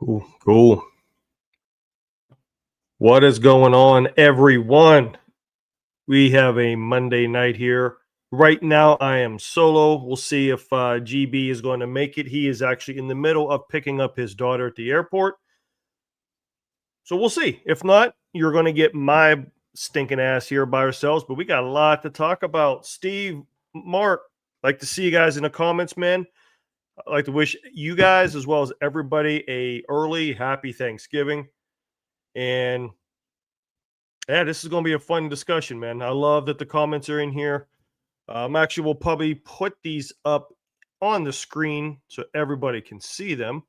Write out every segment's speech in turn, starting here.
Cool, cool. What is going on, everyone? We have a Monday night here. Right now, I am solo. We'll see if GB is going to make it. He is actually in the middle of picking up his daughter at the airport. So we'll see. If not, you're going to get my stinking ass here by ourselves. But we got a lot to talk about. Steve, Mark, like to see you guys in the comments, man. I'd like to wish you guys as well as everybody a early happy Thanksgiving. And yeah, this is going to be a fun discussion, man. I love that the comments are in here. Actually, we'll probably put these up on the screen so everybody can see them.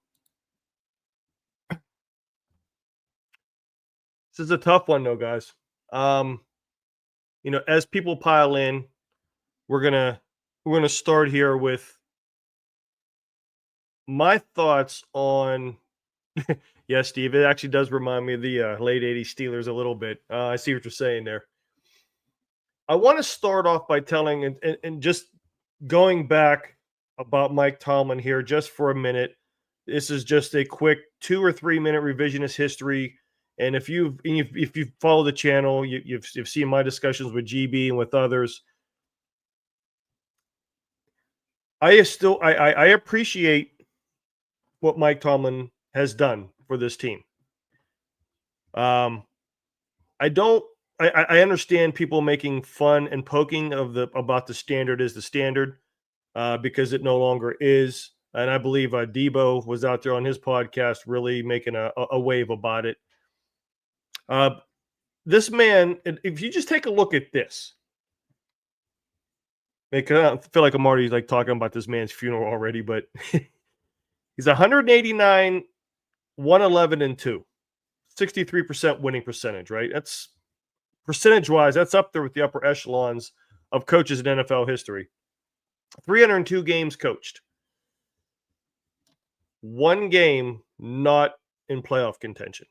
This is a tough one, though, guys. As people pile in, we're gonna start here with my thoughts on. Yeah, Steve, it actually does remind me of the late '80s Steelers a little bit. I see what you're saying there. I want to start off by telling and just going back about Mike Tomlin here just for a minute. This is just a quick 2 or 3 minute revisionist history. And if you've followed the channel, you've seen my discussions with GB and with others. I appreciate what Mike Tomlin has done for this team. I understand people making fun and poking about the standard is the standard because it no longer is. And I believe Debo was out there on his podcast really making a wave about it. This man, if you just take a look at this, I feel like I'm already like talking about this man's funeral already, but he's 189, 111, and 2, 63% winning percentage, right? That's percentage-wise, that's up there with the upper echelons of coaches in NFL history. 302 games coached. 1 game not in playoff contention.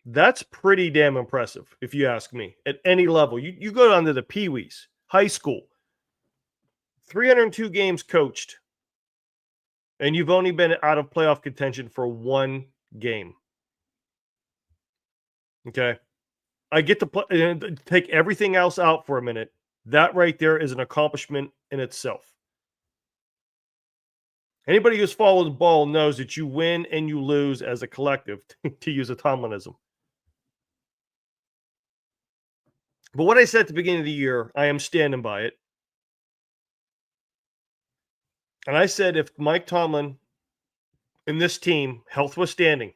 That's pretty damn impressive, if you ask me, at any level. You go down to the Pee-wees, high school, 302 games coached, and you've only been out of playoff contention for 1 game. Okay? I get to take everything else out for a minute. That right there is an accomplishment in itself. Anybody who's followed the ball knows that you win and you lose as a collective, to use a Tomlinism. But what I said at the beginning of the year, I am standing by it. And I said if Mike Tomlin and this team, health withstanding,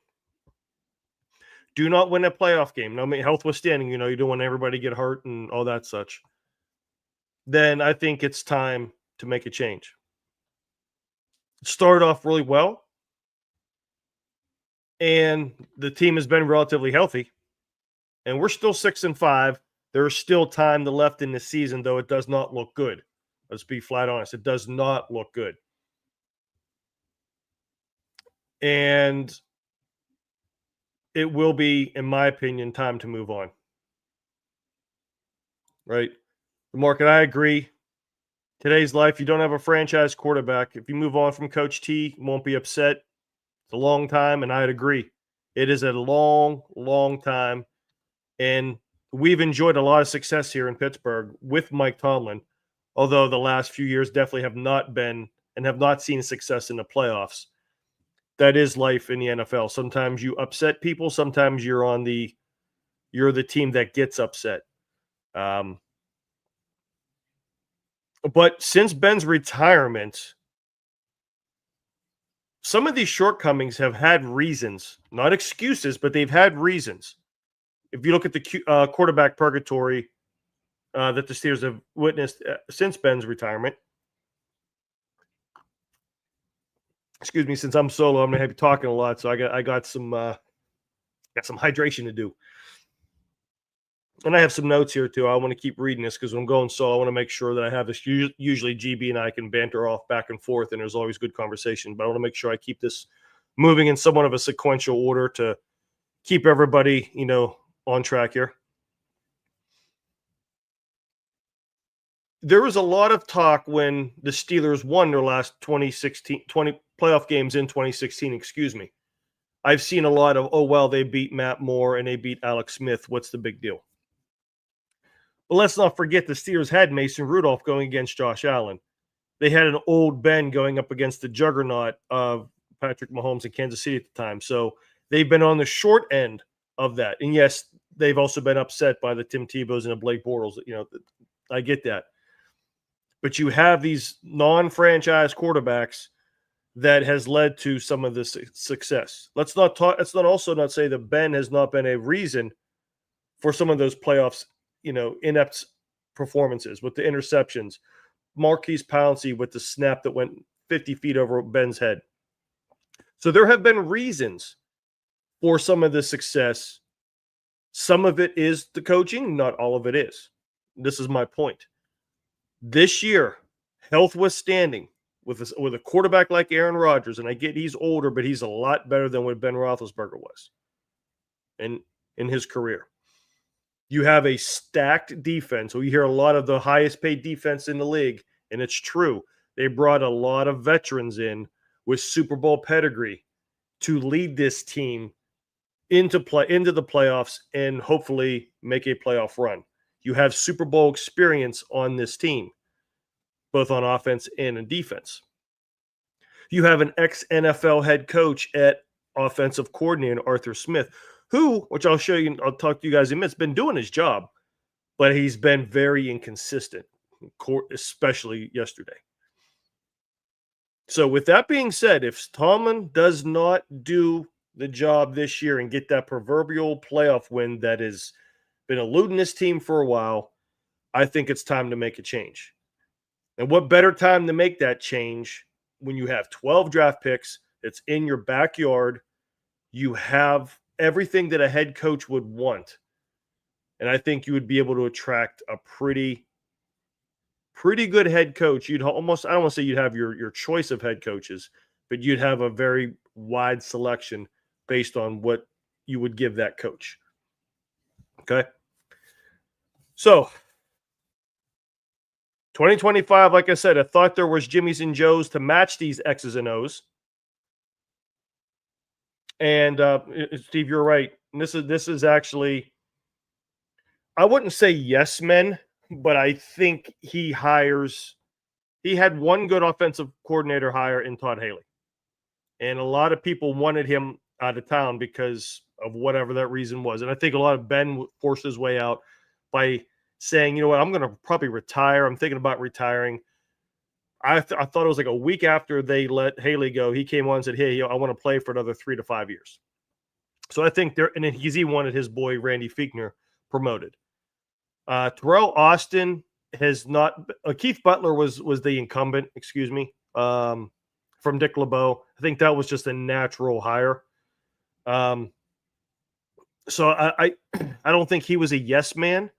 do not win a playoff game. No, I mean, health withstanding, you don't want everybody to get hurt and all that such. Then I think it's time to make a change. It started off really well. And the team has been relatively healthy. And we're still 6-5. There's still time left in the season, though it does not look good. Let's be flat honest. It does not look good. And it will be, in my opinion, time to move on. Right? Mark and I agree. Today's life, you don't have a franchise quarterback. If you move on from Coach T, you won't be upset. It's a long time, and I'd agree. It is a long, long time. And we've enjoyed a lot of success here in Pittsburgh with Mike Tomlin, although the last few years definitely have not been and have not seen success in the playoffs. That is life in the NFL. Sometimes you upset people. Sometimes you're the team that gets upset. But since Ben's retirement, some of these shortcomings have had reasons, not excuses, but they've had reasons. If you look at the quarterback purgatory that the Steelers have witnessed since Ben's retirement, excuse me, since I'm solo, I'm going to be talking a lot, so I got some hydration to do. And I have some notes here, too. I want to keep reading this because when I'm going solo, I want to make sure that I have this. Usually GB and I can banter off back and forth, and there's always good conversation. But I want to make sure I keep this moving in somewhat of a sequential order to keep everybody, on track here. there was a lot of talk when the Steelers won their last 20 playoff games in 2016, excuse me. I've seen a lot of, oh, well, they beat Matt Moore and they beat Alex Smith. What's the big deal? But let's not forget the Steelers had Mason Rudolph going against Josh Allen. They had an old Ben going up against the juggernaut of Patrick Mahomes in Kansas City at the time. So they've been on the short end of that. And yes, they've also been upset by the Tim Tebows and the Blake Bortles. I get that. But you have these non-franchise quarterbacks that has led to some of this success. Let's not also not say that Ben has not been a reason for some of those playoffs, inept performances with the interceptions. Marquise Pouncey with the snap that went 50 feet over Ben's head. So there have been reasons for some of the success. Some of it is the coaching, not all of it is. This is my point. This year, health withstanding, with a quarterback like Aaron Rodgers, and I get he's older, but he's a lot better than what Ben Roethlisberger was in his career. You have a stacked defense. We hear a lot of the highest paid defense in the league, and it's true. They brought a lot of veterans in with Super Bowl pedigree to lead this team into the playoffs and hopefully make a playoff run. You have Super Bowl experience on this team, both on offense and in defense. You have an ex-NFL head coach at offensive coordinator, Arthur Smith, who, which I'll show you, I'll talk to you guys in a minute, has been doing his job, but he's been very inconsistent, especially yesterday. So with that being said, if Tomlin does not do the job this year and get that proverbial playoff win that has been eluding this team for a while, I think it's time to make a change. And what better time to make that change when you have 12 draft picks, it's in your backyard, you have everything that a head coach would want. And I think you would be able to attract a pretty good head coach. You'd almost, I don't want to say you'd have your choice of head coaches, but you'd have a very wide selection based on what you would give that coach. Okay. So 2025, like I said, I thought there was Jimmys and Joes to match these X's and O's. And Steve, you're right. And this is actually, I wouldn't say yes men, but I think he had one good offensive coordinator hire in Todd Haley. And a lot of people wanted him out of town because of whatever that reason was. And I think a lot of Ben forced his way out by saying, you know what, I'm going to probably retire. I'm thinking about retiring. I thought it was like a week after they let Haley go, he came on and said, hey, I want to play for another 3 to 5 years. So I think and then he wanted his boy Randy Fichtner promoted. Terrell Austin has not. Keith Butler was the incumbent. Excuse me, from Dick LeBeau. I think that was just a natural hire. So I don't think he was a yes man,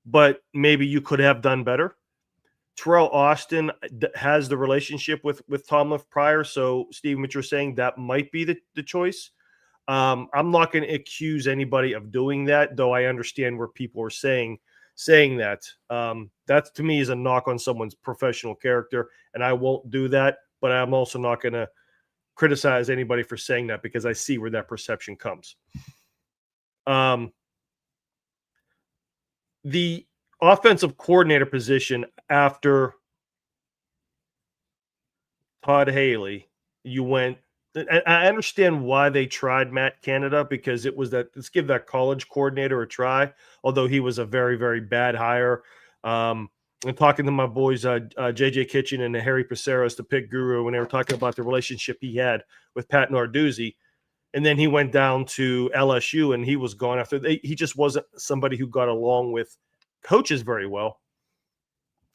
but maybe you could have done better. Terrell Austin has the relationship with Tomlin prior, so Steve, what you're saying, that might be the choice. I'm not going to accuse anybody of doing that, though I understand where people are saying that. That to me is a knock on someone's professional character, and I won't do that. But I'm also not going to criticize anybody for saying that because I see where that perception comes. The offensive coordinator position after Todd Haley, you went. I understand why they tried Matt Canada because it was that let's give that college coordinator a try. Although he was a very, very bad hire. And talking to my boys, JJ Kitchen and Harry Paceros, the pick guru, when they were talking about the relationship he had with Pat Narduzzi, and then he went down to LSU and he was gone after. He just wasn't somebody who got along with coaches very well.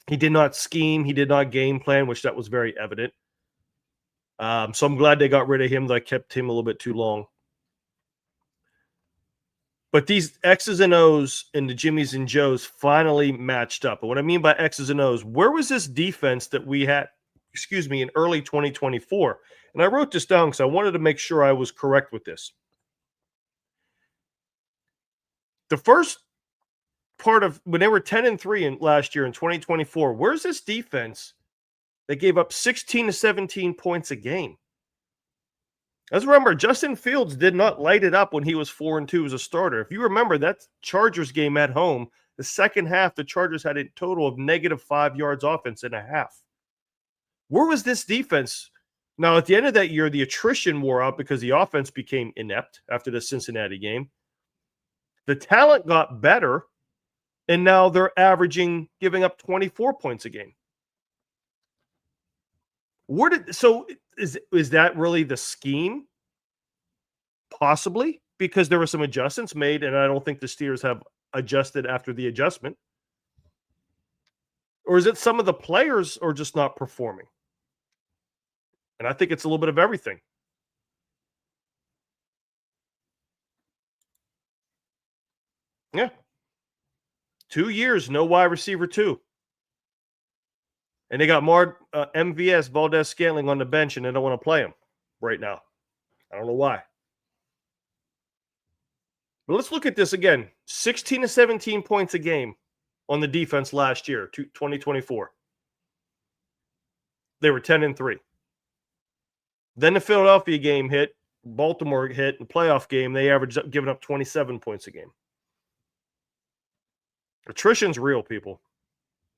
He did not scheme. He did not game plan, which that was very evident. So I'm glad they got rid of him. That kept him a little bit too long. But these X's and O's and the Jimmys and Joes finally matched up. And what I mean by X's and O's, where was this defense that we had, in early 2024? And I wrote this down because I wanted to make sure I was correct with this. The first part of when they were 10-3 in last year in 2024. Where's this defense that gave up 16 to 17 points a game? Let's remember, Justin Fields did not light it up when he was 4-2 as a starter. If you remember that Chargers game at home, the second half, the Chargers had a total of -5 yards offense and a half. Where was this defense? Now, at the end of that year, the attrition wore out because the offense became inept after the Cincinnati game. The talent got better, and now they're giving up 24 points a game. Is that really the scheme? Possibly, because there were some adjustments made, and I don't think the Steelers have adjusted after the adjustment. Or is it some of the players are just not performing? And I think it's a little bit of everything. Yeah. 2 years, no wide receiver 2. And they got MVS, Valdez-Scantling on the bench, and they don't want to play him right now. I don't know why. But let's look at this again. 16 to 17 points a game on the defense last year, 2024. They were 10-3. Then the Philadelphia game hit, Baltimore hit, and playoff game, they averaged up giving up 27 points a game. Attrition's real, people.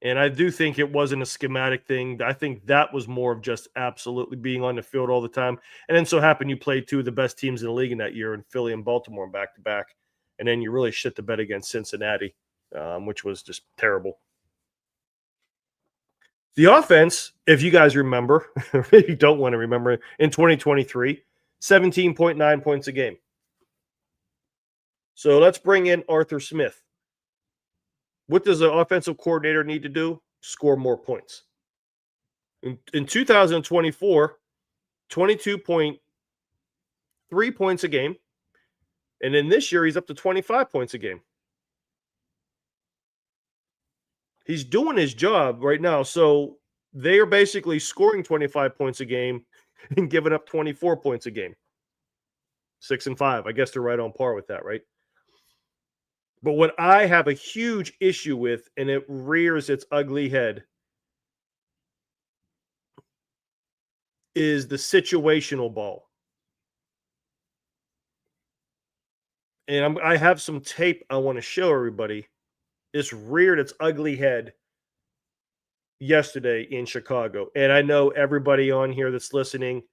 And I do think it wasn't a schematic thing. I think that was more of just absolutely being on the field all the time. And then so happened you played two of the best teams in the league in that year in Philly and Baltimore back-to-back. And then you really shit the bed against Cincinnati, which was just terrible. The offense, if you guys remember, or if you don't want to remember, in 2023, 17.9 points a game. So let's bring in Arthur Smith. What does the offensive coordinator need to do? Score more points. In 2024, 22.3 points a game. And then this year, he's up to 25 points a game. He's doing his job right now. So they are basically scoring 25 points a game and giving up 24 points a game. 6-5. I guess they're right on par with that, right? But what I have a huge issue with, and it rears its ugly head, is the situational ball. And I have some tape I want to show everybody. It's reared its ugly head yesterday in Chicago. And I know everybody on here that's listening,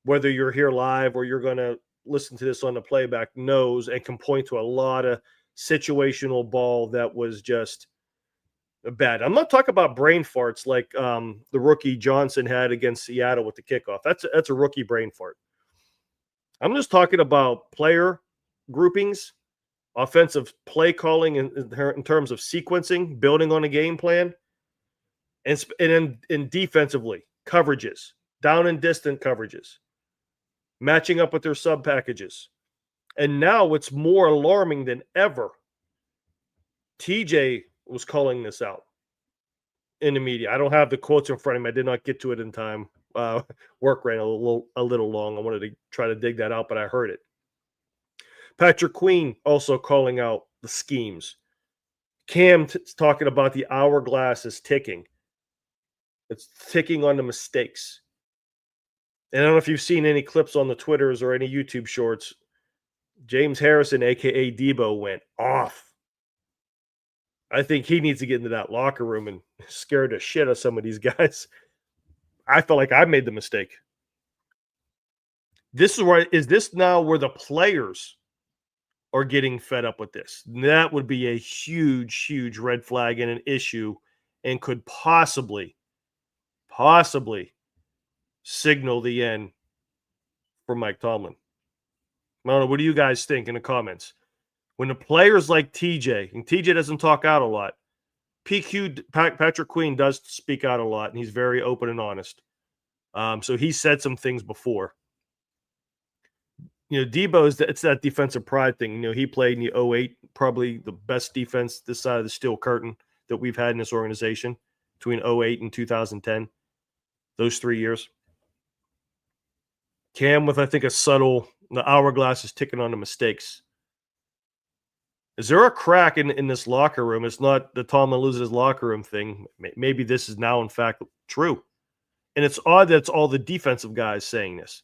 whether you're here live or you're going to listen to this on the playback, knows and can point to a lot of situational ball that was just bad. I'm not talking about brain farts like the rookie Johnson had against Seattle with the kickoff. That's a rookie brain fart. I'm just talking about player groupings, offensive play calling in terms of sequencing, building on a game plan, and in defensively, coverages, down and distant coverages, matching up with their sub packages. And now it's more alarming than ever. TJ was calling this out in the media. I don't have the quotes in front of me. I did not get to it in time. Work ran a little long. I wanted to try to dig that out, but I heard it. Patrick Queen also calling out the schemes. Cam talking about the hourglass is ticking. It's ticking on the mistakes. And I don't know if you've seen any clips on the Twitters or any YouTube shorts. James Harrison, a.k.a. Debo, went off. I think he needs to get into that locker room and scare the shit out of some of these guys. I felt like I made the mistake. Is this now where the players are getting fed up with this? That would be a huge, huge red flag and an issue and could possibly signal the end for Mike Tomlin. I don't know. What do you guys think in the comments? When the players like TJ, and TJ doesn't talk out a lot, Patrick Queen does speak out a lot, and he's very open and honest. So he said some things before. Debo it's that defensive pride thing. He played in the 08, probably the best defense this side of the steel curtain that we've had in this organization between 08 and 2010. Those 3 years. Cam with, I think, the hourglass is ticking on the mistakes. Is there a crack in this locker room? It's not the Tomlin loses his locker room thing. Maybe this is now, in fact, true. And it's odd that it's all the defensive guys saying this.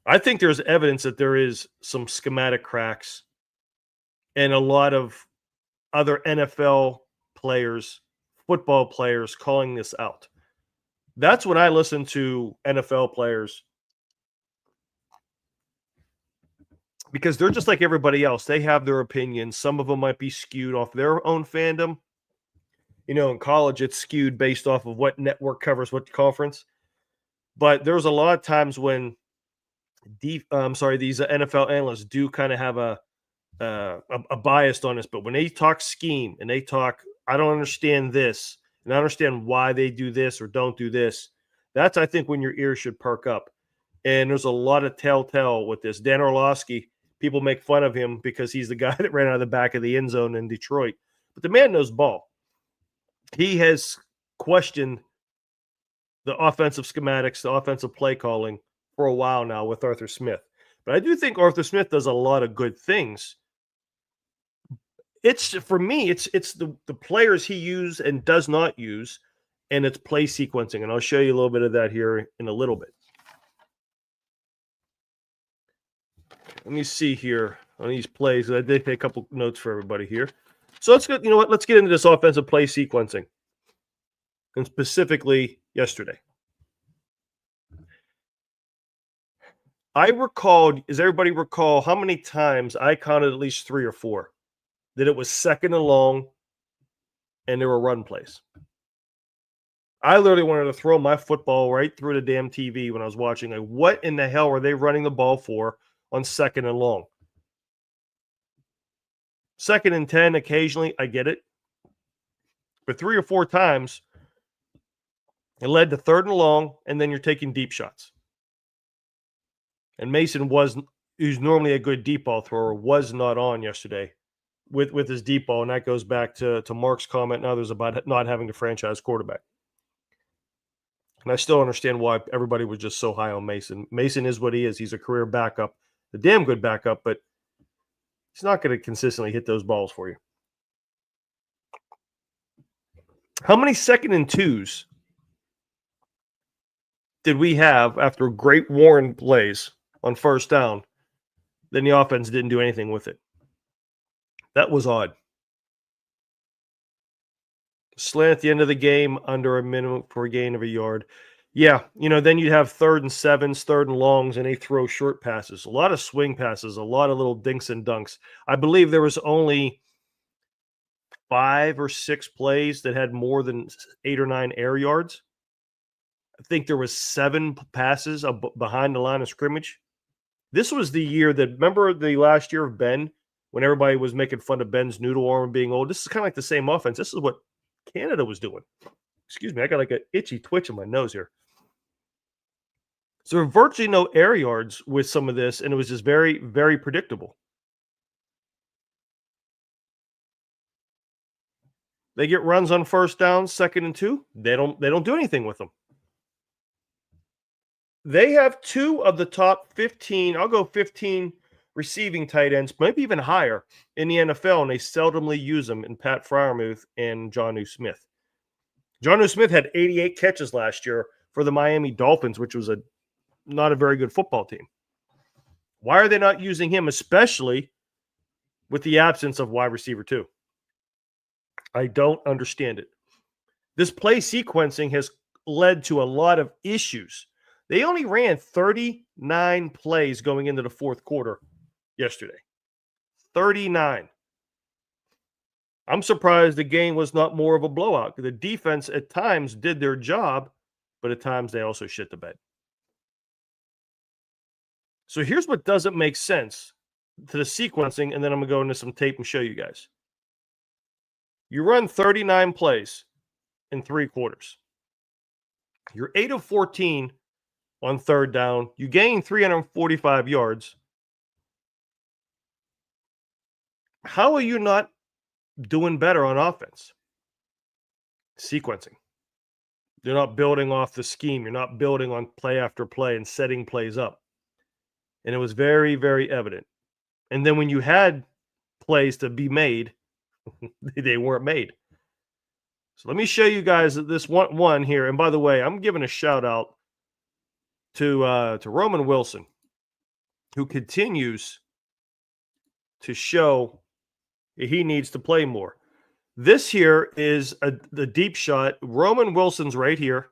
I think there's evidence that there is some schematic cracks and a lot of other NFL players, football players calling this out. That's when I listen to NFL players because they're just like everybody else. They have their opinions. Some of them might be skewed off their own fandom. You know, in college, it's skewed based off of what network covers what conference. But there's a lot of times when these NFL analysts do kind of have a bias on this. But when they talk scheme and they talk, I don't understand this, and I understand why they do this or don't do this. That's, I think, when your ears should perk up. And there's a lot of telltale with this. Dan Orlovsky, people make fun of him because he's the guy that ran out of the back of the end zone in Detroit. But the man knows ball. He has questioned the offensive schematics, the offensive play calling for a while now with Arthur Smith. But I do think Arthur Smith does a lot of good things. It's for me, it's the players he used and does not use, and it's play sequencing. And I'll show you a little bit of that here in a little bit. Let me see here on these plays. I did take a couple notes for everybody here. So let's go, you know what? Let's get into this offensive play sequencing. And specifically yesterday. Does everybody recall how many times I counted at least 3 or 4 that it was second and long and there were run plays? I literally wanted to throw my football right through the damn TV when I was watching. Like, what in the hell are they running the ball for on second and long? Second and 10, occasionally, I get it. But 3 or 4 times, it led to third and long, and then you're taking deep shots. And Mason who's normally a good deep ball thrower, was not on yesterday with his deep ball. And that goes back to Mark's comment and others about not having a franchise quarterback. And I still understand why everybody was just so high on Mason. Mason is what he is. He's a career backup, a damn good backup, but he's not going to consistently hit those balls for you. How many second and 2s did we have after great Warren plays on first down? Then the offense didn't do anything with it. That was odd. Slant at the end of the game under a minimum for a gain of a yard. Yeah, then you'd have 3rd and 7s, 3rd and longs, and they throw short passes. A lot of swing passes, a lot of little dinks and dunks. I believe there was only 5 or 6 plays that had more than 8 or 9 air yards. I think there was 7 passes behind the line of scrimmage. This was the year that, remember the last year of Ben, when everybody was making fun of Ben's noodle arm being old? This is kind of like the same offense. This is what Canada was doing. Excuse me, I got like an itchy twitch in my nose here. So there were virtually no air yards with some of this, and it was just very, very predictable. They get runs on first down, 2nd and 2. They don't do anything with them. They have 2 of the top 15, I'll go 15 receiving tight ends, maybe even higher in the NFL, and they seldomly use them in Pat Freiermuth and Jonnu Smith. Jonnu Smith had 88 catches last year for the Miami Dolphins, which was not a very good football team. Why are they not using him, especially with the absence of wide receiver 2? I don't understand it. This play sequencing has led to a lot of issues. They only ran 39 plays going into the fourth quarter yesterday. 39. I'm surprised the game was not more of a blowout. The defense at times did their job, but at times they also shit the bed. So here's what doesn't make sense to the sequencing, and then I'm going to go into some tape and show you guys. You run 39 plays in 3 quarters. You're 8 of 14 on third down. You gain 345 yards. How are you not doing better on offense? Sequencing. You're not building off the scheme. You're not building on play after play and setting plays up. and it was very, very evident. And then when you had plays to be made, they weren't made. So let me show you guys this one here. And by the way, I'm giving a shout out to Roman Wilson, who continues to show he needs to play more. This here is the deep shot. Roman Wilson's right here.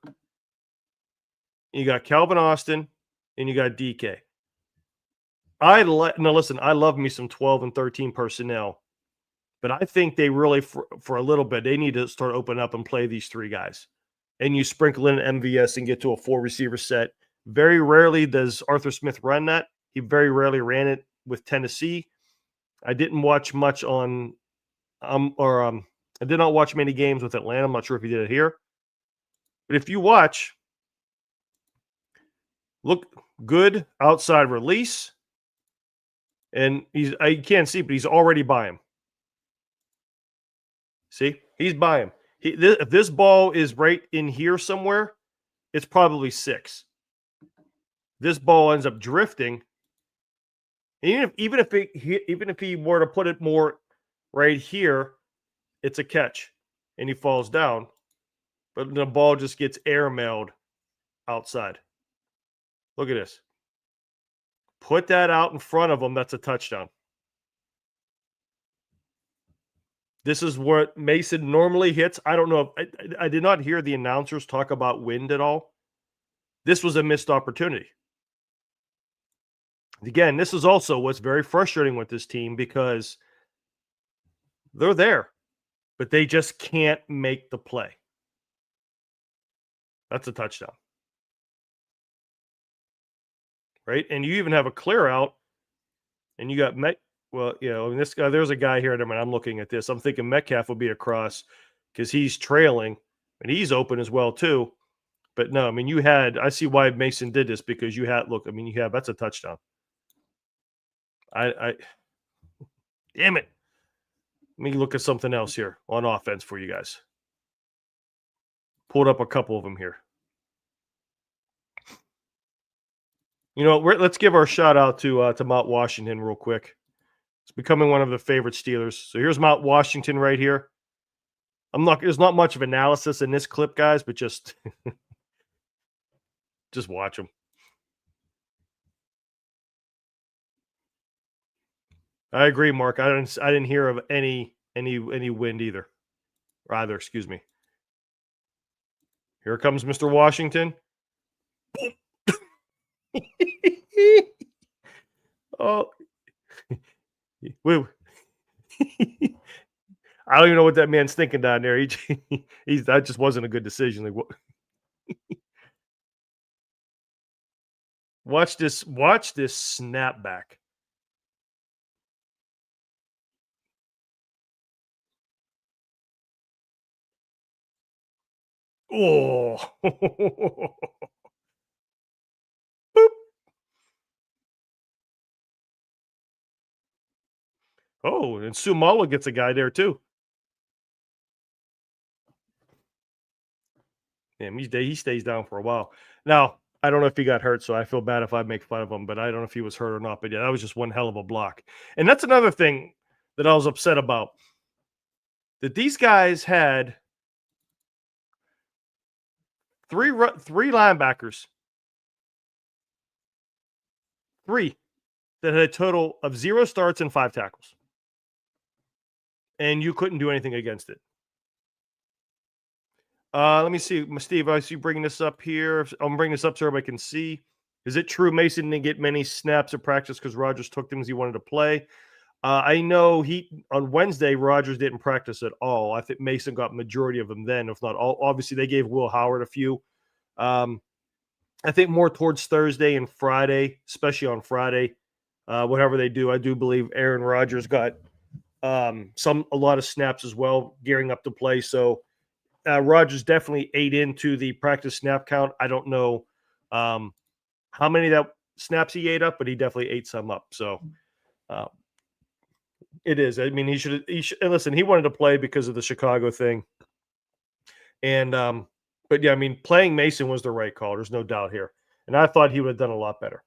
You got Calvin Austin, and you got DK. Now listen, I love me some 12 and 13 personnel, but I think they really, for a little bit, they need to start opening up and play these three guys. And you sprinkle in MVS and get to a 4-receiver set. Very rarely does Arthur Smith run that. He very rarely ran it with Tennessee. I didn't watch much on, I did not watch many games with Atlanta. I'm not sure if he did it here. But if you watch, look, good outside release. And I can't see, but he's already by him. See, he's by him. If this ball is right in here somewhere, it's probably 6. This ball ends up drifting. Even if he were to put it more right here, it's a catch, and he falls down. But the ball just gets airmailed outside. Look at this. Put that out in front of him. That's a touchdown. This is what Mason normally hits. I don't know. I did not hear the announcers talk about wind at all. This was a missed opportunity. Again, this is also what's very frustrating with this team because they're there, but they just can't make the play. That's a touchdown. Right? And you even have a clear out, and you got this guy, there's a guy here. I'm looking at this. I'm thinking Metcalf will be across because he's trailing, and he's open as well, too. But no, I see why Mason did this because that's a touchdown. Damn it. Let me look at something else here on offense for you guys. Pulled up a couple of them here. Let's give our shout out to Mount Washington real quick. It's becoming one of the favorite Steelers. So here's Mount Washington right here. There's not much of analysis in this clip, guys, but just watch them. I agree, Mark. I didn't hear of any wind either. Excuse me. Here comes Mr. Washington. Oh, wait. I don't even know what that man's thinking down there. That just wasn't a good decision. Like, what? Watch this snapback. Oh. Boop. Oh, and Sumala gets a guy there too. Damn, he stays down for a while. Now, I don't know if he got hurt, so I feel bad if I make fun of him, but I don't know if he was hurt or not. But yeah, that was just one hell of a block. And that's another thing that I was upset about. That these guys had three linebackers. 3 that had a total of 0 starts and 5 tackles. And you couldn't do anything against it. Let me see. Steve, I see you bringing this up here. I'm bringing this up so everybody can see. Is it true Mason didn't get many snaps of practice because Rodgers took them as he wanted to play? I know on Wednesday, Rodgers didn't practice at all. I think Mason got majority of them then, if not all. Obviously, they gave Will Howard a few. I think more towards Thursday and Friday, especially on Friday, whatever they do. I do believe Aaron Rodgers got a lot of snaps as well, gearing up to play. So Rodgers definitely ate into the practice snap count. I don't know how many that snaps he ate up, but he definitely ate some up. So it is. I mean, he should listen. He wanted to play because of the Chicago thing, and but yeah, I mean, playing Mason was the right call. There's no doubt here, and I thought he would have done a lot better.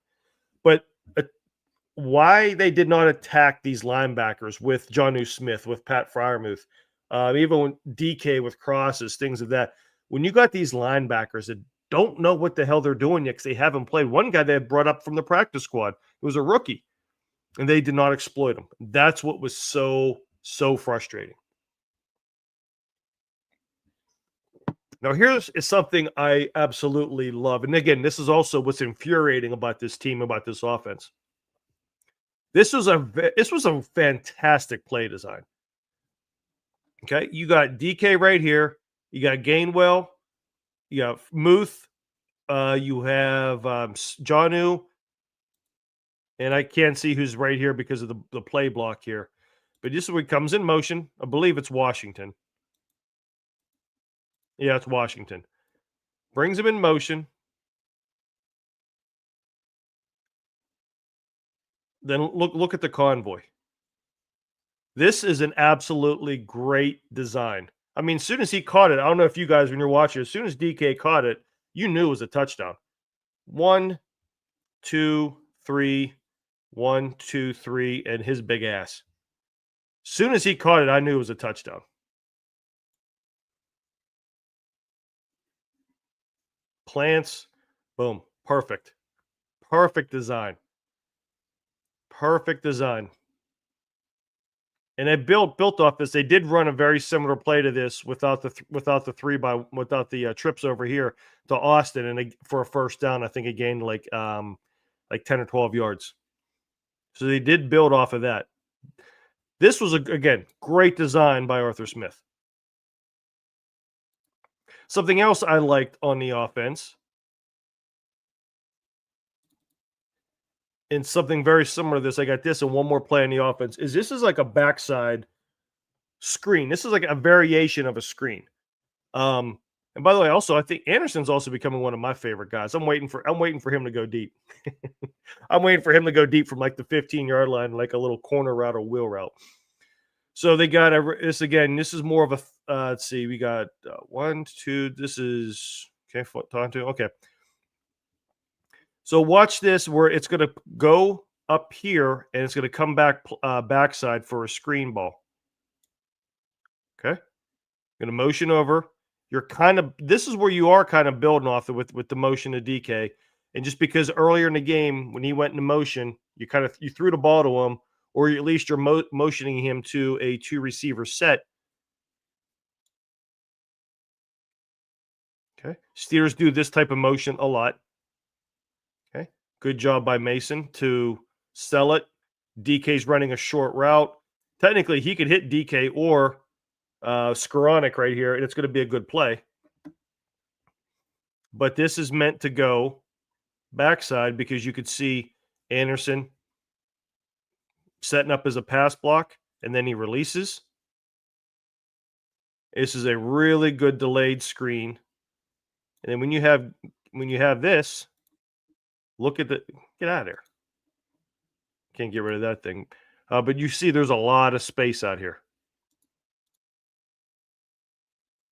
But why they did not attack these linebackers with Jonnu Smith, with Pat Fryermuth, even when DK with crosses, things of that. When you got these linebackers that don't know what the hell they're doing yet because they haven't played. One guy they had brought up from the practice squad, it was a rookie, and they did not exploit him. That's what was so frustrating. Now, here's is something I absolutely love. And again, this is also what's infuriating about this team, about this offense. This was a fantastic play design. Okay, you got DK right here. You got Gainwell. You have Muth. You have Jonnu. And I can't see who's right here because of the play block here. But this is where he comes in motion. I believe it's Washington. Yeah, it's Washington. Brings him in motion. Then look at the convoy. This is an absolutely great design. I mean, as soon as he caught it, I don't know if you guys, when you're watching, as soon as DK caught it, you knew it was a touchdown. 1, 2, 3, 1, 2, 3, and his big ass. As soon as he caught it, I knew it was a touchdown. Plants, boom, perfect. Perfect design. Perfect design. And they built off this. They did run a very similar play to this without the trips over here to Austin, and for a first down, I think it gained like 10 or 12 yards. So they did build off of that. This was again great design by Arthur Smith. Something else I liked on the offense, and something very similar to this, I got this and one more play on the offense, is this is like a backside screen. This is like a variation of a screen. And by the way, also I think Anderson's also becoming one of my favorite guys. I'm waiting for him to go deep. I'm waiting for him to go deep from like the 15-yard line, like a little corner route or wheel route. So they got this again. This is more of a let's see. We got 1, 2. This is okay. Okay. So watch this, where it's going to go up here and it's going to come back backside for a screen ball. Okay. Going to motion over. This is where you are kind of building off with the motion of DK. And just because earlier in the game, when he went into motion, you threw the ball to him, or at least you're motioning him to a 2-receiver set. Okay. Steelers do this type of motion a lot. Okay. Good job by Mason to sell it. DK's running a short route. Technically, he could hit DK or Skoranek right here, and it's going to be a good play. But this is meant to go backside because you could see Anderson setting up as a pass block, and then he releases. This is a really good delayed screen. And then when you have this, look at get out of there. Can't get rid of that thing. But you see there's a lot of space out here.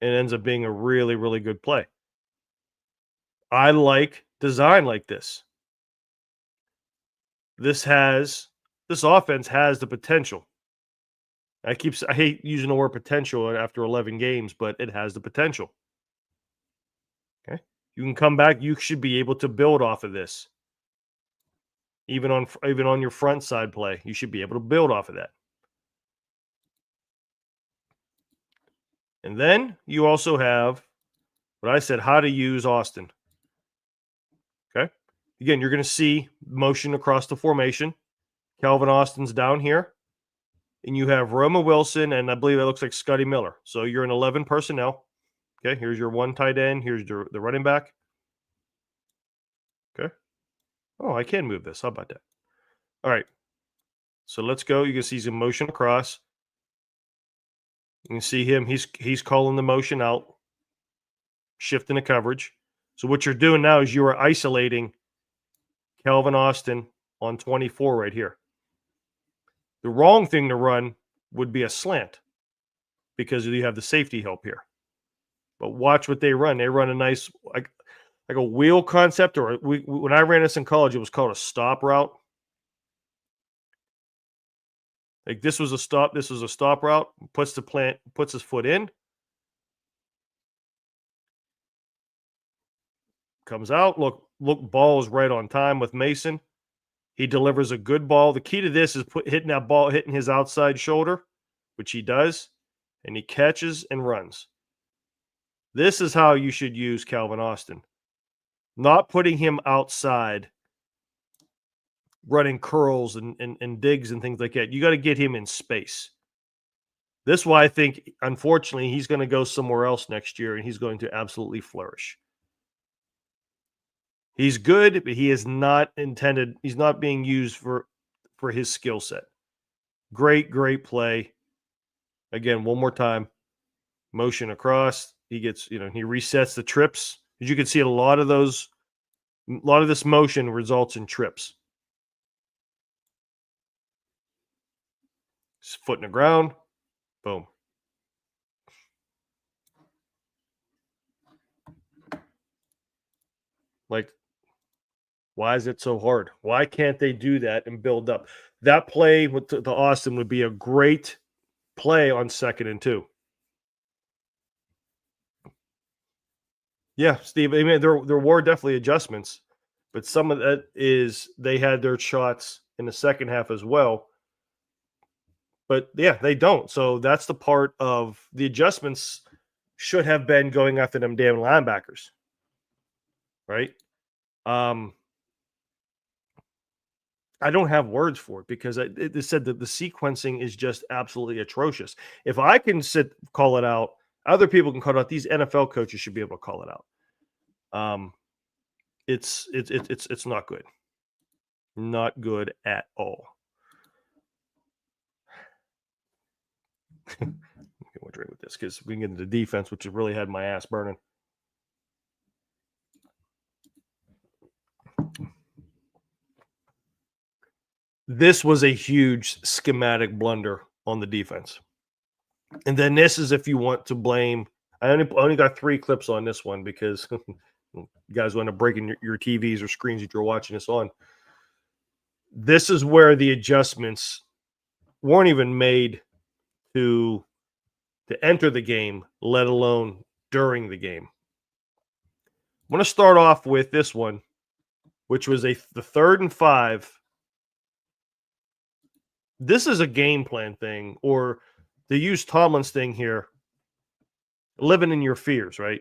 It ends up being a really, really good play. I like design like this. This offense has the potential. I hate using the word potential after 11 games, but it has the potential. Okay. You can come back. You should be able to build off of this. Even on your front side play, you should be able to build off of that. And then you also have what I said, how to use Austin. Okay. Again, you're going to see motion across the formation. Calvin Austin's down here. And you have Roma Wilson, and I believe it looks like Scotty Miller. So you're in 11 personnel. Okay. Here's your one tight end. Here's the running back. Okay. Oh, I can move this. How about that? All right. So let's go. You can see he's in motion across. You can see him. He's calling the motion out, shifting the coverage. So what you're doing now is you are isolating Calvin Austin on 24 right here. The wrong thing to run would be a slant because you have the safety help here. But watch what they run. They run a nice like a wheel concept, or when I ran this in college, it was called a stop route. Like this was a stop. This was a stop route. Puts his foot in. Comes out. Look, ball is right on time with Mason. He delivers a good ball. The key to this is hitting that ball, hitting his outside shoulder, which he does, and he catches and runs. This is how you should use Calvin Austin. Not putting him outside, running curls and digs and things like that. You got to get him in space. This is why I think, unfortunately, he's going to go somewhere else next year, and he's going to absolutely flourish. He's good, but he is not intended. He's not being used for his skill set. Great play. Again, one more time. Motion across. He gets, he resets the trips. As you can see, a lot of this motion results in trips. His foot in the ground. Boom. Like, why is it so hard? Why can't they do that and build up? That play with the Austin would be a great play on 2nd and 2. Yeah, Steve. I mean, there were definitely adjustments, but some of that is they had their shots in the second half as well. But yeah, they don't. So that's the part of the adjustments should have been going after them damn linebackers, right? I don't have words for it because it said that the sequencing is just absolutely atrocious. If I can call it out, other people can call it out. These NFL coaches should be able to call it out. It's not good. Not good at all. We'll drink with this because we can get into the defense, which has really had my ass burning. This was a huge schematic blunder on the defense. And then this is if you want to blame. I only got 3 clips on this one because you guys want to break in your TVs or screens that you're watching this on. This is where the adjustments weren't even made to enter the game, let alone during the game. I'm going to start off with this one, which was the 3rd and 5. This is a game plan thing, or to use Tomlin's thing here, living in your fears, right?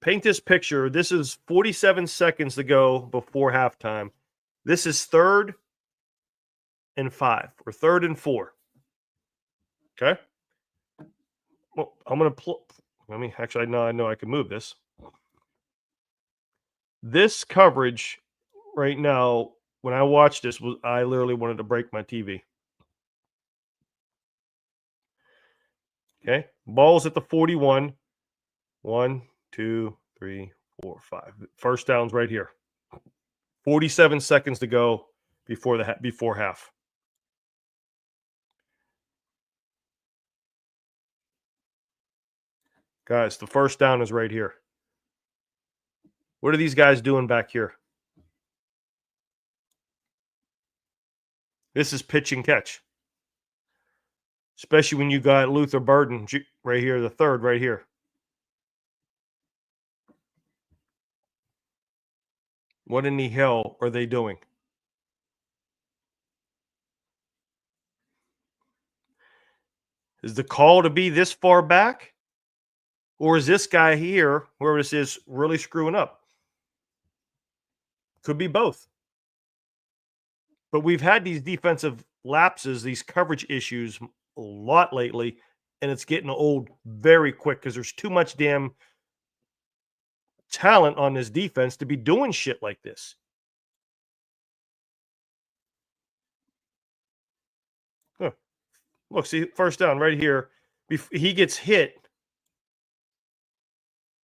Paint this picture. This is 47 seconds to go before halftime. This is 3rd and 5 or 3rd and 4. Okay. Well, I'm going to actually, I know I can move this. This coverage right now, when I watched this, I literally wanted to break my TV. Okay. Ball's at the 41. 1, 2, 3, 4, 5. First down's right here. 47 seconds to go before half. Guys, the first down is right here. What are these guys doing back here? This is pitch and catch. Especially when you got Luther Burden right here, the 3rd right here. What in the hell are they doing? Is the call to be this far back? Or is this guy here, whoever this is, really screwing up? Could be both. But we've had these defensive lapses, these coverage issues a lot lately, and it's getting old very quick because there's too much damn talent on this defense to be doing shit like this. Huh. Look, see, first down right here. He gets hit.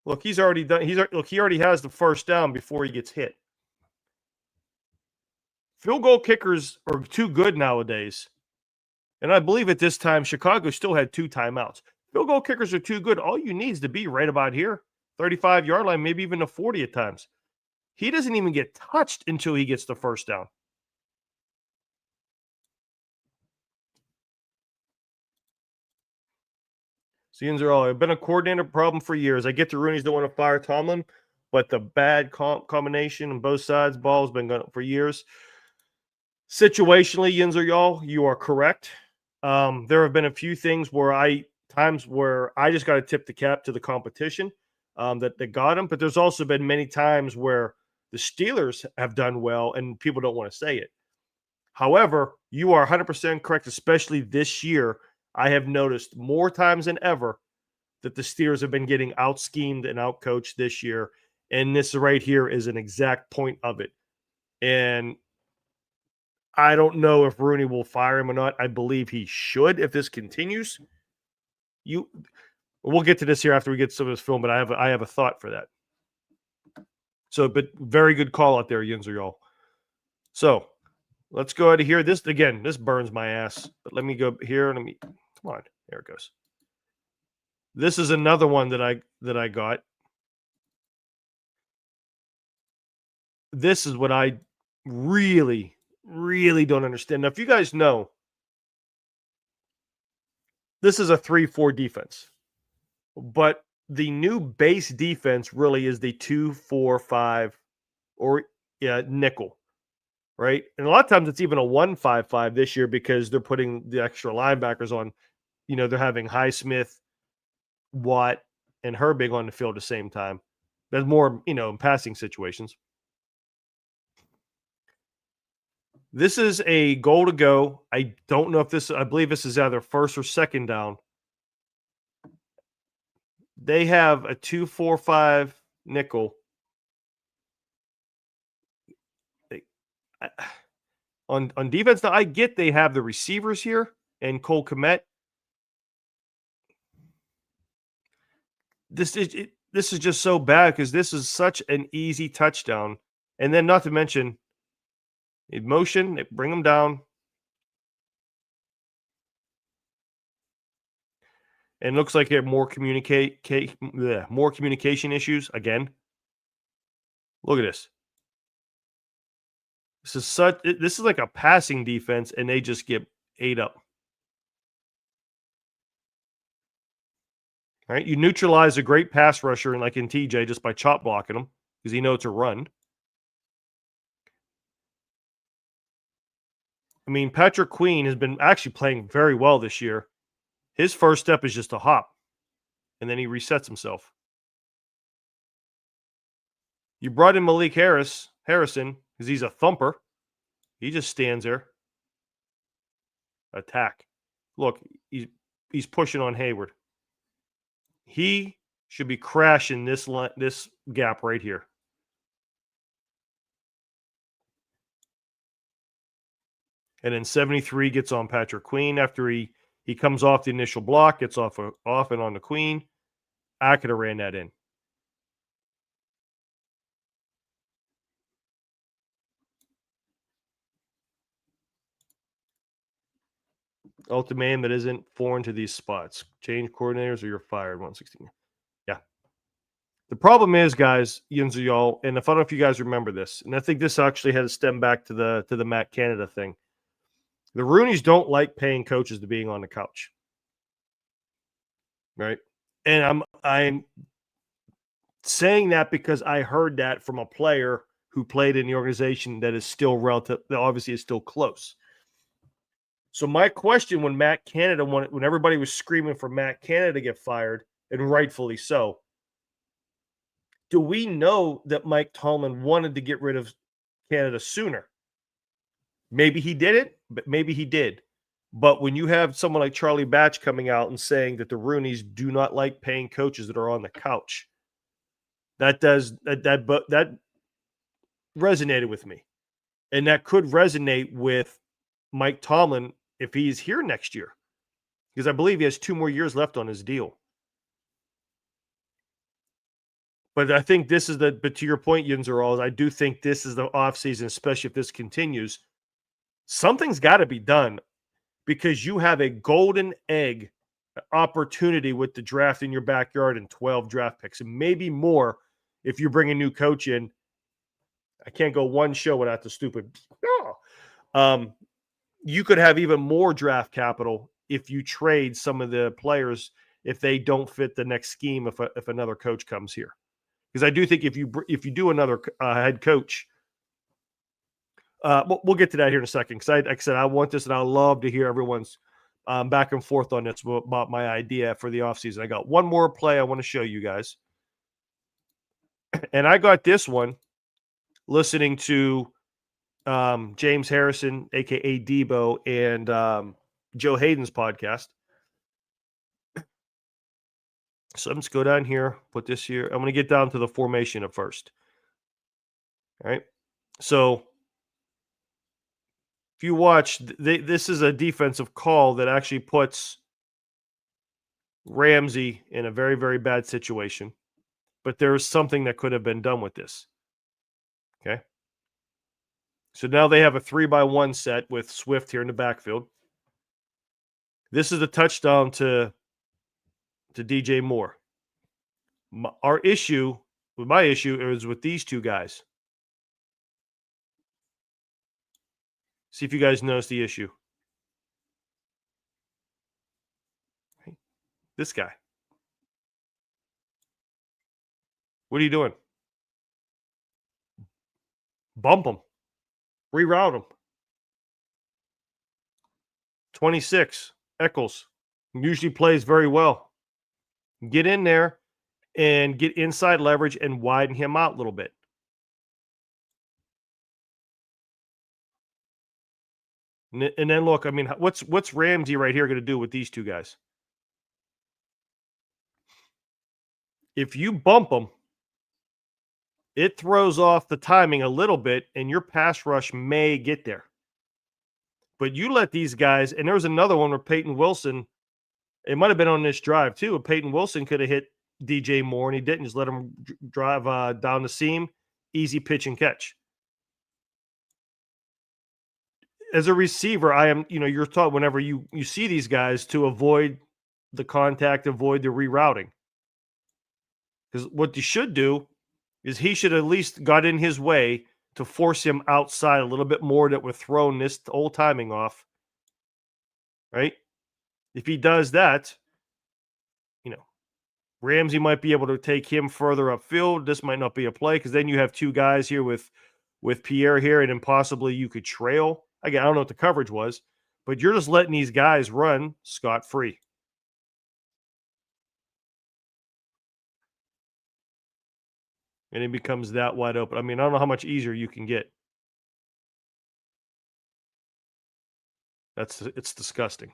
Look, he's already done. He already has the first down before he gets hit. Field goal kickers are too good nowadays. And I believe at this time, Chicago still had 2 timeouts. Field goal kickers are too good. All you need is to be right about here, 35-yard line, maybe even a 40 at times. He doesn't even get touched until he gets the first down. So Yinzer all, it's been a coordinator problem for years. I get the Rooney's don't want to fire Tomlin, but the bad combination on both sides, ball has been going for years. Situationally, Yinzer y'all, you are correct. There have been a few things where I just got to tip the cap to the competition that got him, but there's also been many times where the Steelers have done well and people don't want to say it. However, you are 100% correct, especially this year. I have noticed more times than ever that the Steelers have been getting out-schemed and out-coached this year, and this right here is an exact point of it. And I don't know if Rooney will fire him or not. I believe he should if this continues. We'll get to this here after we get some of this film, but I have a thought for that. So, but very good call out there, Yinzer, y'all. So let's go ahead and hear this again. This burns my ass, but let me go here. Come on, there it goes. This is another one that I got. This is what I really don't understand. Now, if you guys know, this is a 3-4 defense, but the new base defense really is the 2-4-5 or nickel, right? And a lot of times it's even a 1-5-5 this year because they're putting the extra linebackers on. They're having Highsmith, Watt, and Herbig on the field at the same time. There's more, in passing situations. This is a goal to go. I don't know if I believe this is either first or second down. They have a 2-4-5 nickel. On defense, now I get they have the receivers here and Cole Kmet. This is just so bad because this is such an easy touchdown. And then not to mention, in motion, they bring them down. And it looks like they have more communication issues again. Look at this. This is like a passing defense, and they just get ate up. All right, you neutralize a great pass rusher, like in TJ, just by chop blocking him because he knows to run. I mean, Patrick Queen has been actually playing very well this year. His first step is just a hop, and then he resets himself. You brought in Malik Harrison, because he's a thumper. He just stands there. Attack. Look, he's pushing on Hayward. He should be crashing this gap right here. And then 73 gets on Patrick Queen after he comes off the initial block, gets off and on the Queen. I could have ran that in. Ultimatum that isn't foreign to these spots. Change coordinators or you're fired. 116. Yeah. The problem is, guys, Yinzer, y'all, and I don't know if you guys remember this, and I think this actually had to stem back to the Matt Canada thing. The Rooneys don't like paying coaches to being on the couch. Right? And I'm saying that because I heard that from a player who played in the organization that is still that obviously is still close. So my question when Matt Canada when everybody was screaming for Matt Canada to get fired, and rightfully so, do we know that Mike Tomlin wanted to get rid of Canada sooner? Maybe he did it, but maybe he did. But when you have someone like Charlie Batch coming out and saying that the Rooneys do not like paying coaches that are on the couch, that resonated with me. And that could resonate with Mike Tomlin if he's here next year, because I believe he has 2 more years left on his deal. But I think this is but to your point, Yinzer, I do think this is the offseason, especially if this continues. Something's got to be done because you have a golden egg opportunity with the draft in your backyard and 12 draft picks, and maybe more if you bring a new coach in. I can't go one show without the stupid. You could have even more draft capital if you trade some of the players if they don't fit the next scheme if another coach comes here. Because I do think if you do another head coach, we'll get to that here in a second. Because like I said, I want this, and I love to hear everyone's back and forth on this about my idea for the offseason. I got one more play I want to show you guys, and I got this one listening to James Harrison, aka Debo, and Joe Hayden's podcast. So I'm just go down here, put this here. I'm going to get down to the formation at first. All right. So if you watch, this is a defensive call that actually puts Ramsey in a very, very bad situation. But there's something that could have been done with this. Okay. So now they have a 3-by-1 set with Swift here in the backfield. This is a touchdown to DJ Moore. My issue is with these two guys. See if you guys notice the issue. This guy. What are you doing? Bump him. Reroute him. 26, Eccles. Usually plays very well. Get in there and get inside leverage and widen him out a little bit. And then look, I mean, what's Ramsey right here going to do with these two guys? If you bump them, it throws off the timing a little bit, and your pass rush may get there. But you let these guys, and there was another one where Peyton Wilson, it might have been on this drive too. Peyton Wilson could have hit DJ Moore, and he didn't. Just let him drive down the seam, easy pitch and catch. As a receiver, you're taught whenever you see these guys to avoid the contact, avoid the rerouting. Because what you should do is he should at least got in his way to force him outside a little bit more that would throw this old timing off. Right? If he does that, Ramsey might be able to take him further upfield. This might not be a play because then you have two guys here with Pierre here, and then possibly you could trail. Again, I don't know what the coverage was, but you're just letting these guys run scot-free. And it becomes that wide open. I mean, I don't know how much easier you can get. It's disgusting.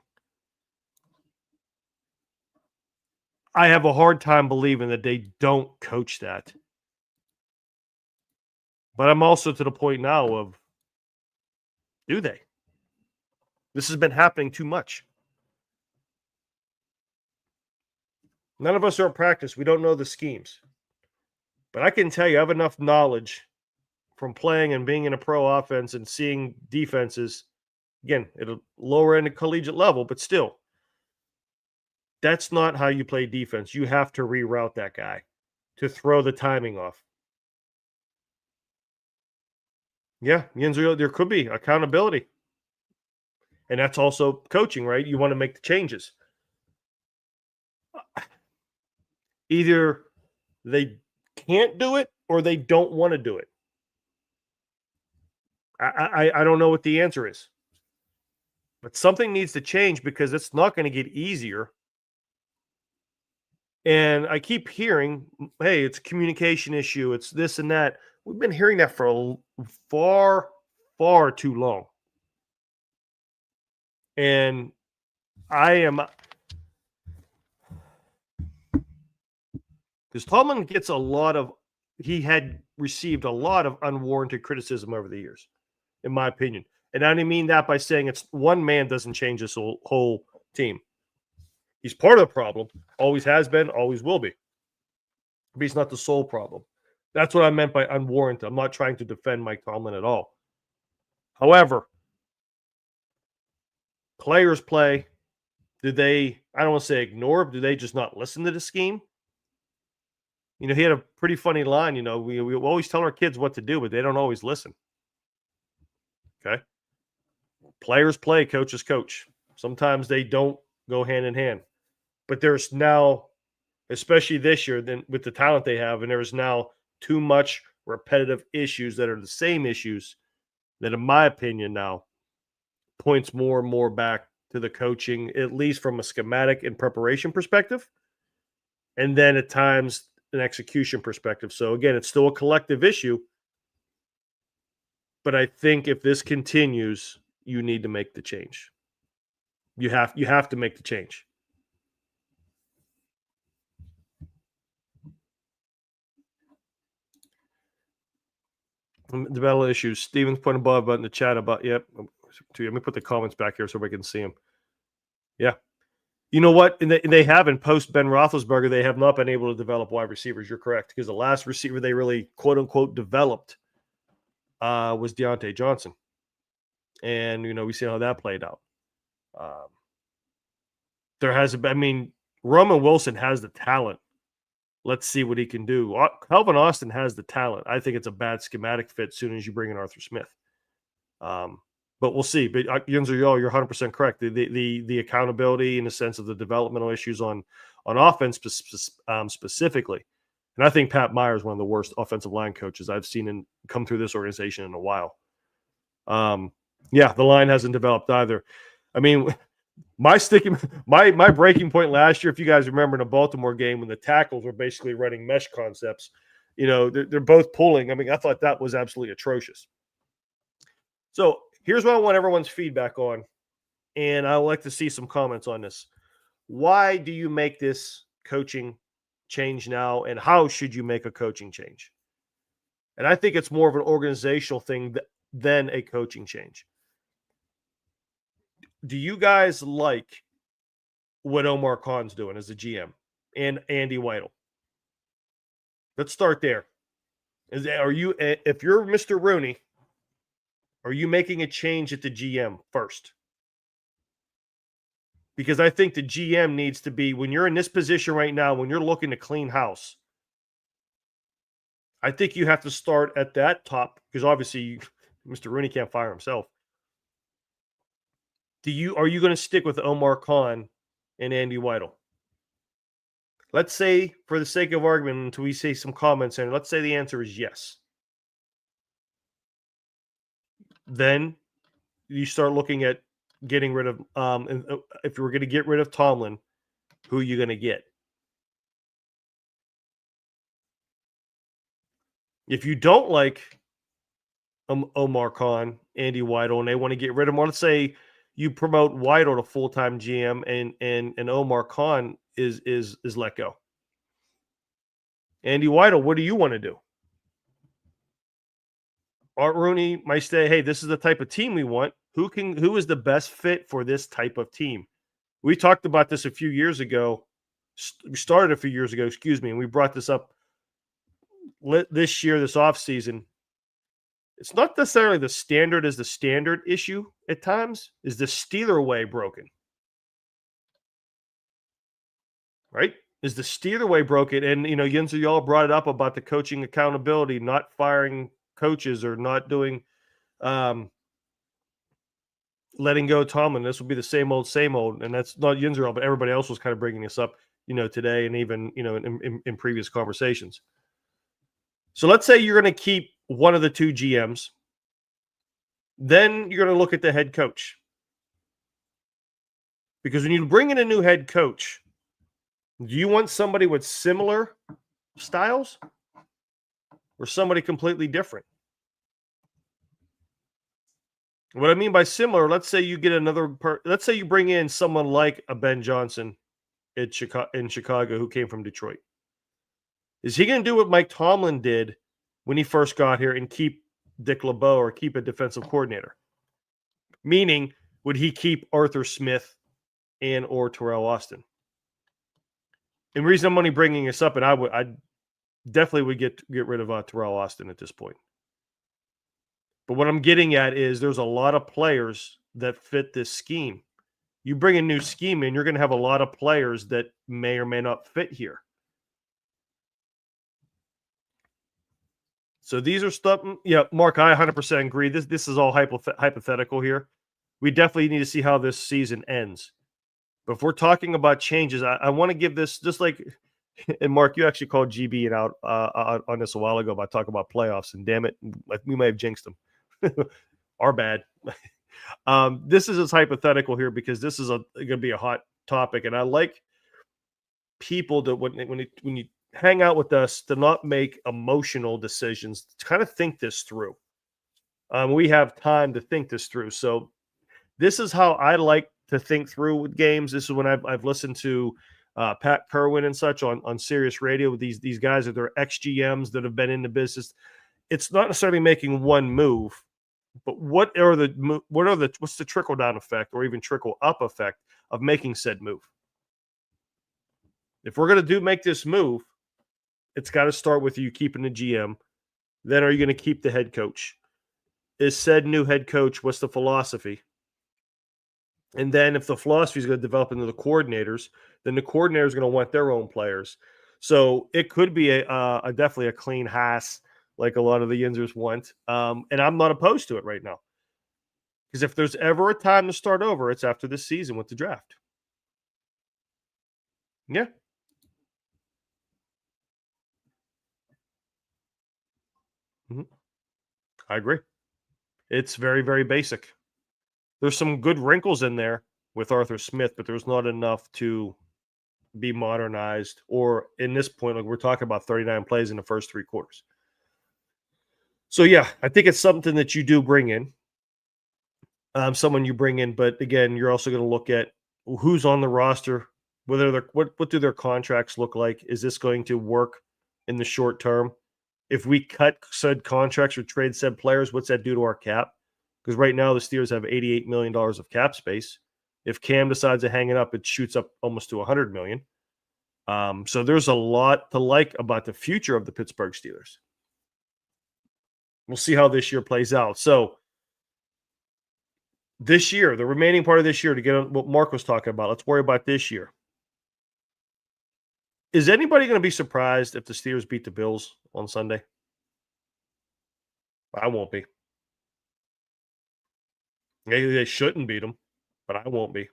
I have a hard time believing that they don't coach that. But I'm also to the point now of, do they? This has been happening too much. None of us are in practice. We don't know the schemes. But I can tell you, I have enough knowledge from playing and being in a pro offense and seeing defenses, again, at a lower end of collegiate level, but still, that's not how you play defense. You have to reroute that guy to throw the timing off. Yeah, there could be accountability. And that's also coaching, right? You want to make the changes. Either they can't do it or they don't want to do it. I don't know what the answer is. But something needs to change because it's not going to get easier. And I keep hearing, hey, it's a communication issue. It's this and that. We've been hearing that for far, far too long. And because Tomlin gets he had received a lot of unwarranted criticism over the years, in my opinion. And I don't mean that by saying it's one man doesn't change this whole team. He's part of the problem, always has been, always will be. But he's not the sole problem. That's what I meant by unwarranted. I'm not trying to defend Mike Tomlin at all. However, players play. Do they, I don't want to say ignore, but do they just not listen to the scheme? He had a pretty funny line. We always tell our kids what to do, but they don't always listen. Okay? Players play, coaches coach. Sometimes they don't go hand in hand. But there's now, especially this year, then with the talent they have, and there's now too much repetitive issues that are the same issues that, in my opinion, now points more and more back to the coaching, at least from a schematic and preparation perspective, and then at times an execution perspective. So again, it's still a collective issue, but I think if this continues, you need to make the change. You have to make the change. The battle issues. Steven's point above about in the chat about, yep. Let me put the comments back here so we can see them. Yeah. You know what? And they haven't, post Ben Roethlisberger, they have not been able to develop wide receivers. You're correct. Because the last receiver they really, quote unquote, developed was Deontay Johnson. And, we see how that played out. Roman Wilson has the talent. Let's see what he can do. Calvin Austin has the talent. I think it's a bad schematic fit as soon as you bring in Arthur Smith. But we'll see. But Yunzer, you're 100% correct. The accountability in the sense of the developmental issues on offense specifically. And I think Pat Meyer is one of the worst offensive line coaches I've seen come through this organization in a while. The line hasn't developed either. I mean, my breaking point last year, if you guys remember in a Baltimore game when the tackles were basically running mesh concepts, they're both pulling. I mean, I thought that was absolutely atrocious. So here's what I want everyone's feedback on, and I would like to see some comments on this. Why do you make this coaching change now, and how should you make a coaching change? And I think it's more of an organizational thing than a coaching change. Do you guys like what Omar Khan's doing as a GM and Andy Weidel? Let's start there. If you're Mr. Rooney, are you making a change at the GM first? Because I think the GM needs to be, when you're in this position right now, when you're looking to clean house, I think you have to start at that top, because obviously Mr. Rooney can't fire himself. Are you going to stick with Omar Khan and Andy Weidel? Let's say, for the sake of argument, until we see some comments in, let's say the answer is yes. Then you start looking at getting rid of, if you were going to get rid of Tomlin, who are you going to get? If you don't like Omar Khan, Andy Weidel, and they want to get rid of him, let's say you promote Weidel to full-time GM and Omar Khan is let go. Andy Weidel, what do you want to do? Art Rooney might say, hey, this is the type of team we want. Who is the best fit for this type of team? We talked about this a few years ago. We started a few years ago, and we brought this up this year, this offseason. It's not necessarily the standard issue at times. Is the Steeler way broken? Right? Is the Steeler way broken? And, Yinzer, y'all brought it up about the coaching accountability, not firing coaches or not doing letting go Tomlin. This will be the same old. And that's not Yinzer, but everybody else was kind of bringing this up, today and even, in previous conversations. So let's say you're going to keep one of the two GMs. Then you're going to look at the head coach. Because when you bring in a new head coach, do you want somebody with similar styles or somebody completely different? What I mean by similar, let's say you get let's say you bring in someone like a Ben Johnson in Chicago who came from Detroit. Is he going to do what Mike Tomlin did when he first got here and keep Dick LeBeau or keep a defensive coordinator? Meaning, would he keep Arthur Smith and or Terrell Austin? And the reason I'm only bringing this up, and I definitely would get rid of Terrell Austin at this point. But what I'm getting at is there's a lot of players that fit this scheme. You bring a new scheme in, you're going to have a lot of players that may or may not fit here. So these are stuff. Yeah, Mark, I 100% agree. This is all hypothetical here. We definitely need to see how this season ends. But if we're talking about changes, I want to give this just like, and Mark, you actually called GB and out on this a while ago about talking about playoffs, and damn it, like we may have jinxed them. Our bad. This is hypothetical here because this is going to be a hot topic, and I like people to when you hang out with us to not make emotional decisions, to kind of think this through. We have time to think this through. So this is how I like to think through with games. This is when I've listened to Pat Kerwin and such on Sirius Radio with these guys that are ex GMs that have been in the business. It's not necessarily making one move, but what's the trickle down effect or even trickle up effect of making said move? If we're going to make this move, it's got to start with you keeping the GM. Then are you going to keep the head coach? Is said new head coach, what's the philosophy? And then if the philosophy is going to develop into the coordinators, then the coordinators are going to want their own players. So it could be a definitely a clean house like a lot of the Yinzers want. And I'm not opposed to it right now. Because if there's ever a time to start over, it's after this season with the draft. Yeah. Mm-hmm. I agree. It's very, very basic. There's some good wrinkles in there with Arthur Smith, but there's not enough to be modernized. Or in this point, like we're talking about 39 plays in the first 3 quarters. So yeah, I think it's something that you do bring in. Someone you bring in, but again, you're also going to look at who's on the roster, whether what do their contracts look like? Is this going to work in the short term? If we cut said contracts or trade said players, what's that do to our cap? Because right now the Steelers have $88 million of cap space. If Cam decides to hang it up, it shoots up almost to $100 million. So there's a lot to like about the future of the Pittsburgh Steelers. We'll see how this year plays out. So this year, the remaining part of this year, to get on what Mark was talking about, let's worry about this year. Is anybody going to be surprised if the Steelers beat the Bills on Sunday? I won't be. Maybe they shouldn't beat them, but I won't be.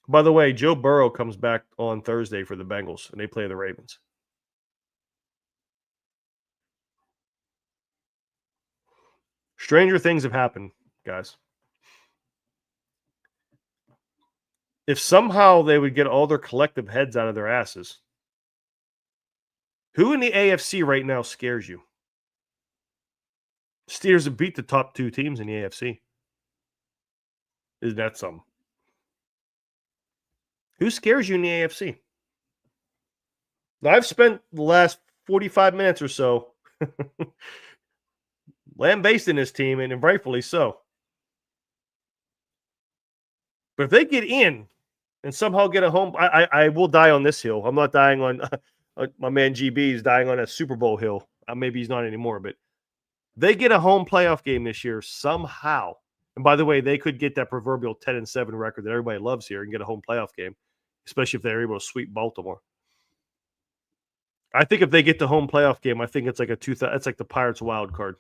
By the way, Joe Burrow comes back on Thursday for the Bengals, and they play the Ravens. Stranger things have happened, guys. If somehow they would get all their collective heads out of their asses, who in the AFC right now scares you? Steelers have beat the top 2 teams in the AFC. Isn't that something? Who scares you in the AFC? Now, I've spent the last 45 minutes or so lambasting this team, and rightfully so. But if they get in and somehow get a home, I will die on this hill. I'm not dying on my man GB is dying on a Super Bowl hill. Maybe he's not anymore, but they get a home playoff game this year somehow. And by the way, they could get that proverbial 10-7 record that everybody loves here and get a home playoff game, especially if they're able to sweep Baltimore. I think if they get the home playoff game, I think it's like it's like the Pirates wild card.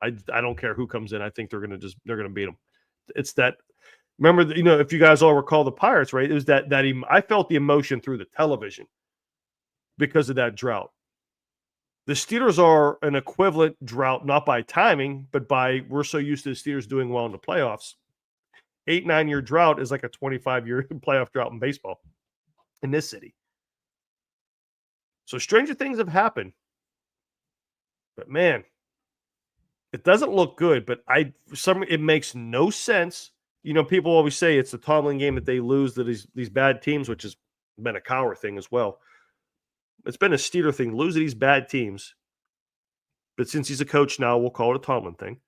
I don't care who comes in. I think they're gonna beat them. It's that. Remember, if you guys all recall the Pirates, right? It was that I felt the emotion through the television because of that drought. The Steelers are an equivalent drought, not by timing, but by we're so used to the Steelers doing well in the playoffs. 8-9-year drought is like a 25-year playoff drought in baseball in this city. So stranger things have happened. But man, it doesn't look good. But it makes no sense. People always say it's the Tomlin game that they lose to these bad teams, which has been a Cowher thing as well. It's been a Steeler thing, lose to these bad teams. But since he's a coach now, we'll call it a Tomlin thing.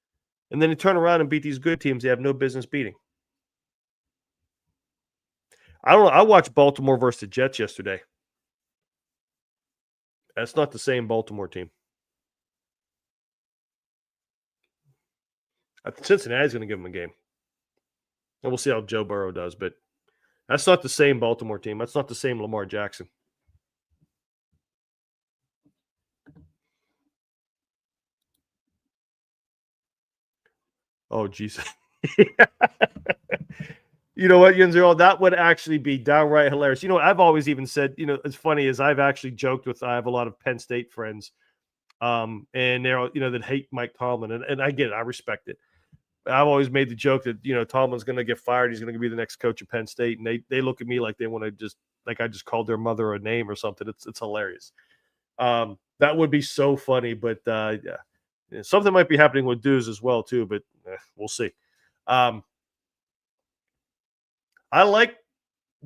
And then he turn around and beat these good teams they have no business beating. I don't know. I watched Baltimore versus the Jets yesterday. That's not the same Baltimore team. Cincinnati's going to give them a game. And we'll see how Joe Burrow does. But that's not the same Baltimore team. That's not the same Lamar Jackson. Oh, Jesus. You know what, Yunzero? That would actually be downright hilarious. I've always even said, it's funny is I've actually joked with, I have a lot of Penn State friends, and they're, that hate Mike Tomlin, and I get it, I respect it. I've always made the joke that, Tomlin's going to get fired. He's going to be the next coach of Penn State. And they look at me like they want to just, like I just called their mother a name or something. It's hilarious. That would be so funny, but yeah, something might be happening with Dues as well too, but we'll see.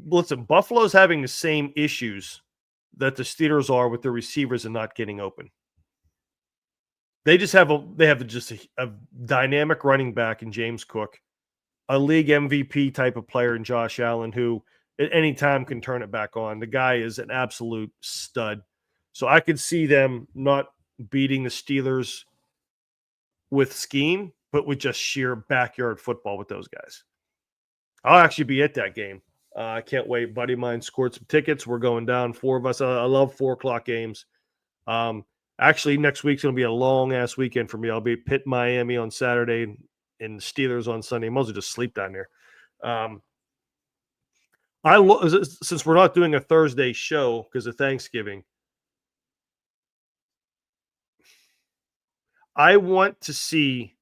Listen, Buffalo's having the same issues that the Steelers are with their receivers and not getting open. They just have a dynamic running back in James Cook, a league MVP type of player in Josh Allen, who at any time can turn it back on. The guy is an absolute stud. So I could see them not beating the Steelers with scheme, but with just sheer backyard football with those guys. I'll actually be at that game. I can't wait. Buddy of mine scored some tickets. We're going down, 4 of us. I love 4 o'clock games. Actually, next week's going to be a long-ass weekend for me. I'll be at Pitt, Miami on Saturday and Steelers on Sunday. I might as well just sleep down there. Since we're not doing a Thursday show because of Thanksgiving, I want to see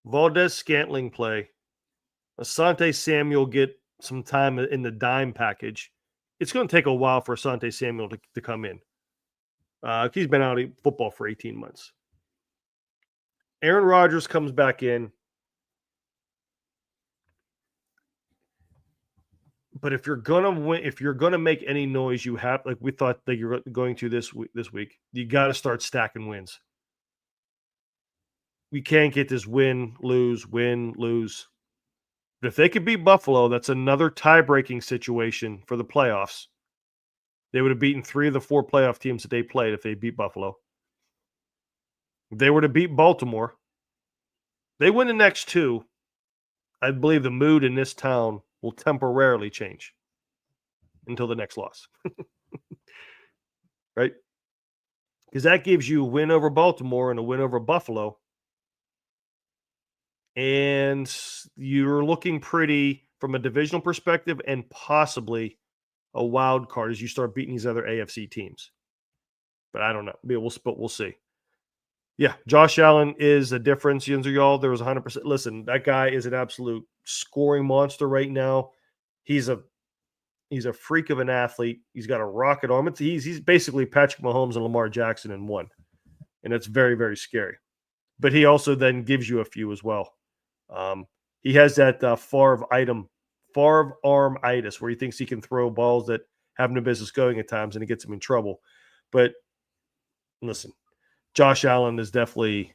Valdez-Scantling play, Asante Samuel get some time in the dime package. It's going to take a while for Asante Samuel to come in. He's been out of football for 18 months. Aaron Rodgers comes back in. But if you're gonna win, if you're gonna make any noise, you have, like we thought that you're going to this week, you got to start stacking wins. We can't get this win, lose. But if they could beat Buffalo, that's another tie-breaking situation for the playoffs. They would have beaten 3 of the 4 playoff teams that they played if they beat Buffalo. If they were to beat Baltimore, they win the next 2. I believe the mood in this town will temporarily change until the next loss. Right? Because that gives you a win over Baltimore and a win over Buffalo. And you're looking pretty from a divisional perspective and possibly a wild card as you start beating these other AFC teams. But I don't know. We'll see. Yeah, Josh Allen is a difference. Y'all, there was 100%. Listen, that guy is an absolute scoring monster right now. He's a freak of an athlete. He's got a rocket arm. He's basically Patrick Mahomes and Lamar Jackson in one, and it's very, very scary. But he also then gives you a few as well. He has that Favre arm-itis where he thinks he can throw balls that have no business going at times, and it gets him in trouble. But listen, Josh Allen is definitely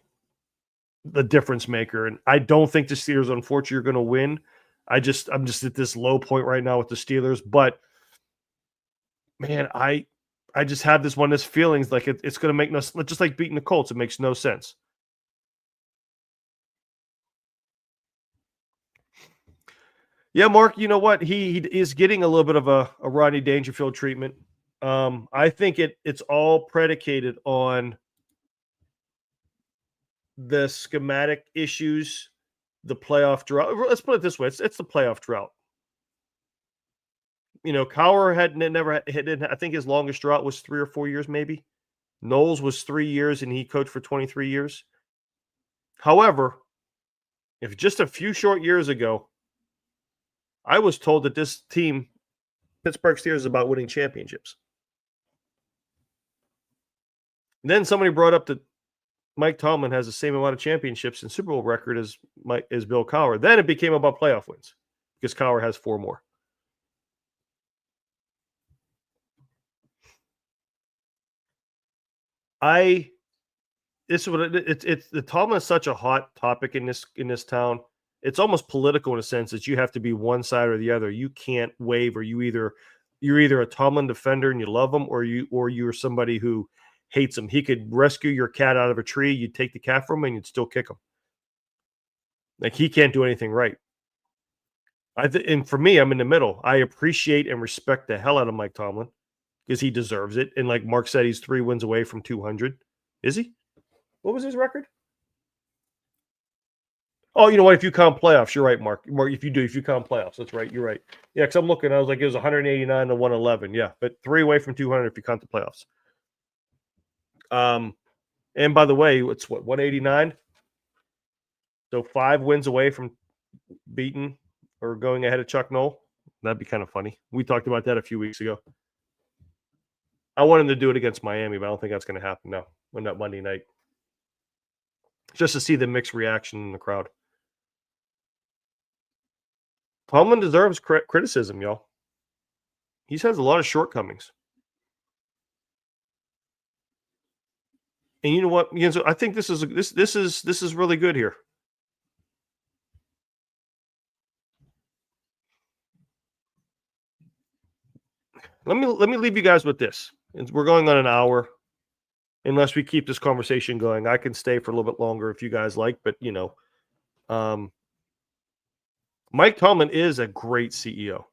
the difference maker, and I don't think the Steelers, unfortunately, are going to win. I'm just at this low point right now with the Steelers, but man, I just have this feelings like it's going to make no, just like beating the Colts. It makes no sense. Yeah, Mark, you know what? He is getting a little bit of a Rodney Dangerfield treatment. I think it's all predicated on the schematic issues, the playoff drought. Let's put it this way: it's the playoff drought. Cowher I think his longest drought was 3 or 4 years, maybe. Knowles was 3 years, and he coached for 23 years. However, if just a few short years ago, I was told that this team, Pittsburgh Steelers, is about winning championships. And then somebody brought up that Mike Tomlin has the same amount of championships and Super Bowl record as Bill Cowher. Then it became about playoff wins because Cowher has 4 more. The Tomlin is such a hot topic in this town. It's almost political in a sense that you have to be one side or the other. You can't waver. You're either a Tomlin defender and you love him, or you're somebody who hates him. He could rescue your cat out of a tree. You'd take the cat from him and you'd still kick him. Like, he can't do anything right. And for me, I'm in the middle. I appreciate and respect the hell out of Mike Tomlin because he deserves it. And like Mark said, he's 3 wins away from 200. Is he? What was his record? Oh, you know what? If you count playoffs, you're right, Mark. Mark, if you count playoffs, that's right. You're right. Yeah, because I'm looking. I was like, it was 189 to 111. Yeah, but 3 away from 200 if you count the playoffs. And by the way, it's what 189. So 5 wins away from beating or going ahead of Chuck Noll. That'd be kind of funny. We talked about that a few weeks ago. I want him to do it against Miami, but I don't think that's going to happen now on that Monday night. Just to see the mixed reaction in the crowd. Tomlin deserves criticism, y'all. He has a lot of shortcomings. And you know what? I think this is really good here. Let me leave you guys with this. We're going on an hour. Unless we keep this conversation going, I can stay for a little bit longer if you guys like. But Mike Tomlin is a great CEO.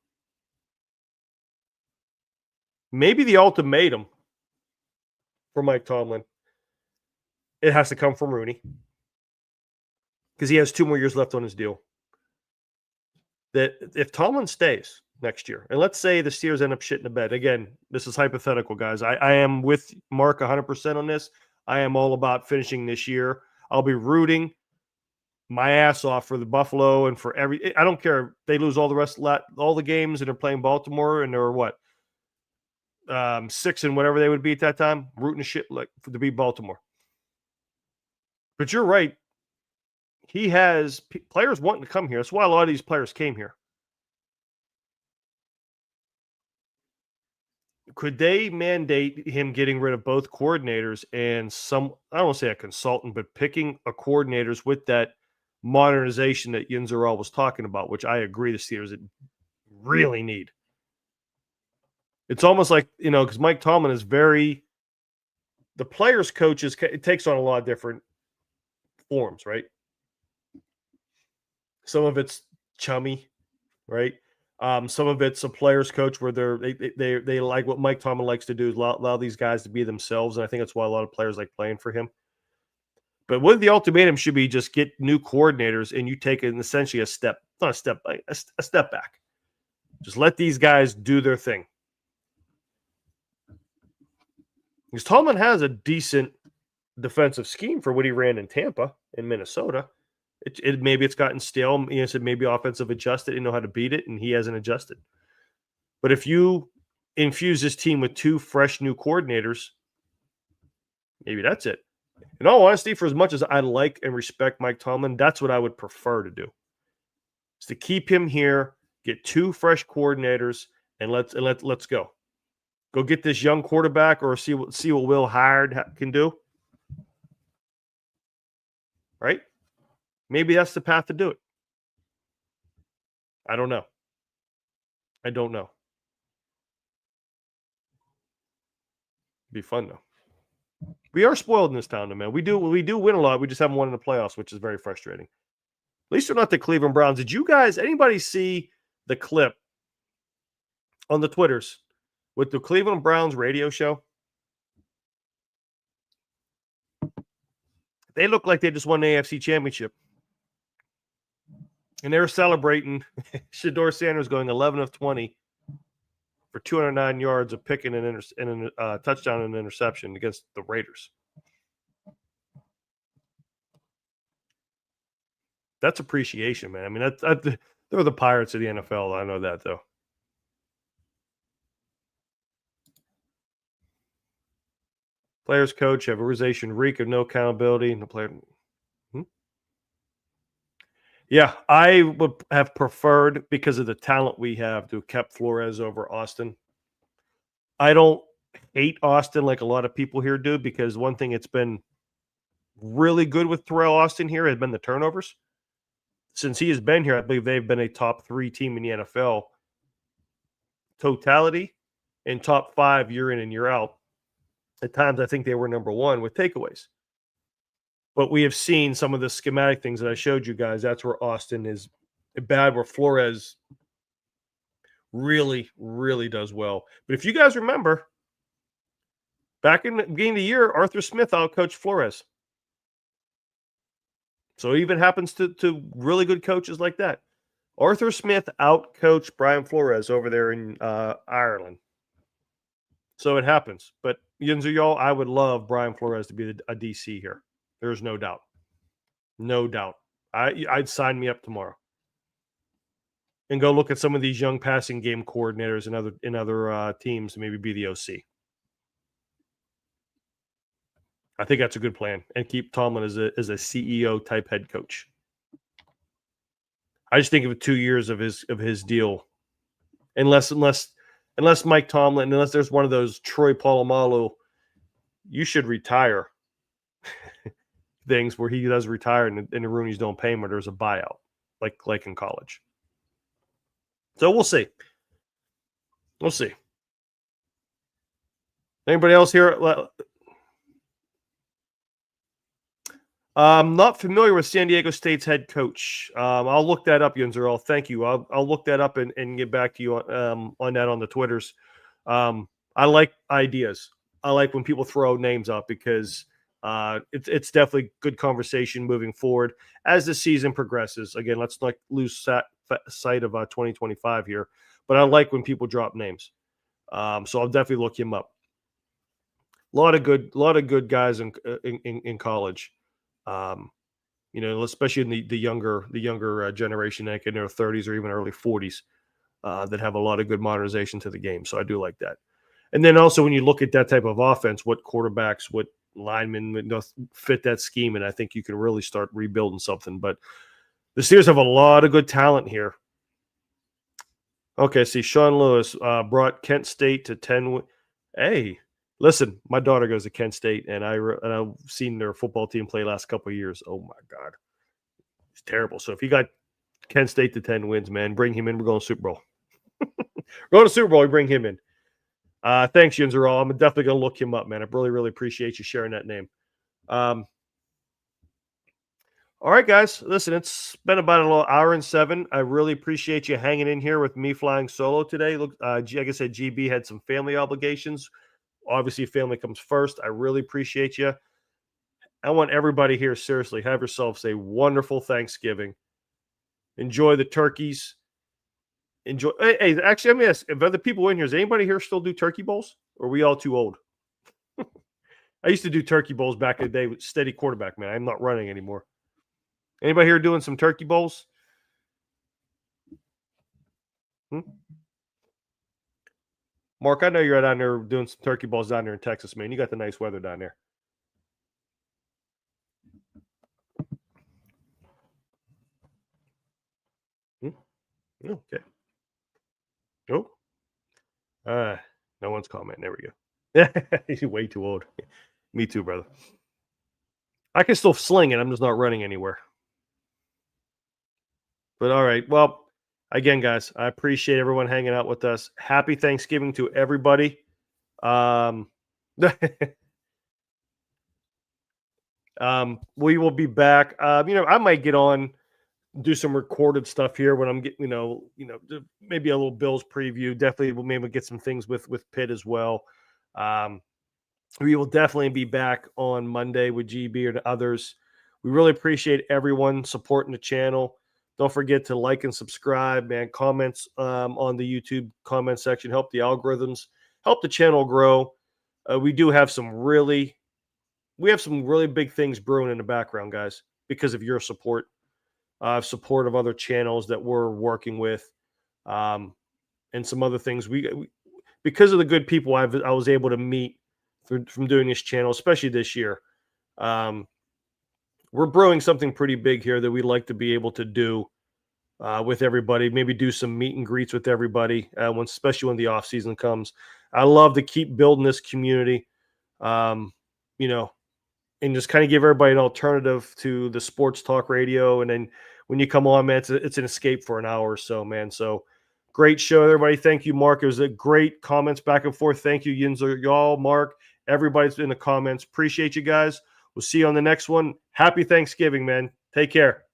Maybe the ultimatum for Mike Tomlin, it has to come from Rooney because he has 2 more years left on his deal. That if Tomlin stays next year, and let's say the Steelers end up shitting the bed. Again, this is hypothetical, guys. I am with Mark 100% on this. I am all about finishing this year. I'll be rooting my ass off for the Buffalo and for I don't care if they lose all the games and they're playing Baltimore and they're what 6 and whatever they would be at that time, rooting the shit to beat Baltimore. But you're right. He has players wanting to come here. That's why a lot of these players came here. Could they mandate him getting rid of both coordinators and I don't want to say a consultant, but picking a coordinators with that modernization that Yinzeral was talking about, which I agree the Steelers really need. It's almost like, because Mike Tomlin is the players' coaches, it takes on a lot of different forms, right? Some of it's chummy, right? Some of it's a players' coach where they like what Mike Tomlin likes to do is allow these guys to be themselves, and I think that's why a lot of players like playing for him. But what the ultimatum should be: just get new coordinators, and you take it essentially a step back. Just let these guys do their thing. Because Tomlin has a decent defensive scheme for what he ran in Tampa and Minnesota. Maybe it's gotten stale. Maybe offensive adjusted, know how to beat it, and he hasn't adjusted. But if you infuse this team with 2 fresh new coordinators, maybe that's it. In all honesty, for as much as I like and respect Mike Tomlin, that's what I would prefer to do. Is to keep him here, get 2 fresh coordinators, and let's go. Go get this young quarterback, or see what Will Howard can do. Right? Maybe that's the path to do it. I don't know. Be fun though. We are spoiled in this town, though, man. We do win a lot. We just haven't won in the playoffs, which is very frustrating. At least we're not the Cleveland Browns. Did you guys, anybody see the clip on the Twitters with the Cleveland Browns radio show? They look like they just won the AFC Championship. And they were celebrating Shedeur Sanders going 11 of 20 for 209 yards of picking and a touchdown and an interception against the Raiders. That's appreciation, man. I mean, they're the Pirates of the NFL. I know that, though. Players coach have organization reek of no accountability. No player. Yeah, I would have preferred, because of the talent we have, to have kept Flores over Austin. I don't hate Austin like a lot of people here do, because one thing it's been really good with Terrell Austin here has been the turnovers. Since he has been here, I believe they've been a top 3 team in the NFL. Totality and top 5 year in and year out. At times, I think they were number 1 with takeaways. But we have seen some of the schematic things that I showed you guys. That's where Austin is bad, where Flores really, really does well. But if you guys remember, back in the beginning of the year, Arthur Smith outcoached Flores. So it even happens to really good coaches like that. Arthur Smith out-coached Brian Flores over there in Ireland. So it happens. But Yinzer, y'all, I would love Brian Flores to be a DC here. There's no doubt. No doubt. I'd sign me up tomorrow and go look at some of these young passing game coordinators in other teams and maybe be the OC. I think that's a good plan, and keep Tomlin as a CEO type head coach. I just think of 2 years of his deal, unless Mike Tomlin, unless there's one of those Troy Polamalu, you should retire things where he does retire and the Roonies don't pay him, or there's a buyout like in college. So we'll see. We'll see. Anybody else here? I'm not familiar with San Diego State's head coach. I'll look that up, Yunzer. Thank you. I'll look that up and get back to you on that on the Twitters. I like ideas. I like when people throw names up because it's definitely good conversation moving forward as the season progresses. Again, let's not lose sight of 2025 here, but I like when people drop names. So I'll definitely look him up. A lot of good guys in college. Especially in the younger generation, like in their 30s or even early 40s, that have a lot of good modernization to the game. So I do like that. And then also when you look at that type of offense, what quarterbacks, what linemen fit that scheme, and I think you can really start rebuilding something. But the Steelers have a lot of good talent here. Okay, see, Sean Lewis brought Kent State to 10. Hey, listen, my daughter goes to Kent State, and I've seen their football team play last couple of years. Oh, my God. It's terrible. So if you got Kent State to 10 wins, man, bring him in. We're going to Super Bowl. We're going to Super Bowl. We bring him in. Thanks, Yunzer. I'm definitely going to look him up, man. I really, really appreciate you sharing that name. All right, guys. Listen, it's been about an hour and 7. I really appreciate you hanging in here with me flying solo today. Look, like I said, GB had some family obligations. Obviously, family comes first. I really appreciate you. I want everybody here, seriously, have yourselves a wonderful Thanksgiving. Enjoy the turkeys. Enjoy. Hey, actually, let me ask, if other people in here, does anybody here still do turkey bowls? Or are we all too old? I used to do turkey bowls back in the day with steady quarterback, man. I'm not running anymore. Anybody here doing some turkey bowls? Mark, I know you're down there doing some turkey balls down there in Texas, man. You got the nice weather down there. Okay. Oh. No one's commenting. There we go. He's way too old. Me too, brother. I can still sling it. I'm just not running anywhere. But all right. Well, again, guys, I appreciate everyone hanging out with us. Happy Thanksgiving to everybody. We will be back. I might get on, do some recorded stuff here when I'm getting, maybe a little Bills preview. Definitely, we'll maybe get some things with Pitt as well. We will definitely be back on Monday with GB or others. We really appreciate everyone supporting the channel. Don't forget to like and subscribe, man. Comments on the YouTube comment section help the algorithms, help the channel grow. We have some really big things brewing in the background, guys, because of your support. Support of other channels that we're working with, and some other things. We because of the good people I was able to meet from doing this channel, especially this year. We're brewing something pretty big here that we'd like to be able to do with everybody. Maybe do some meet and greets with everybody, especially when the off season comes. I love to keep building this community, and just kind of give everybody an alternative to the sports talk radio. And then when you come on, man, it's an escape for an hour or so, man. So great show, everybody. Thank you, Mark. It was a great comments back and forth. Thank you, Yinzer, y'all, Mark, everybody's in the comments. Appreciate you guys. We'll see you on the next one. Happy Thanksgiving, man. Take care.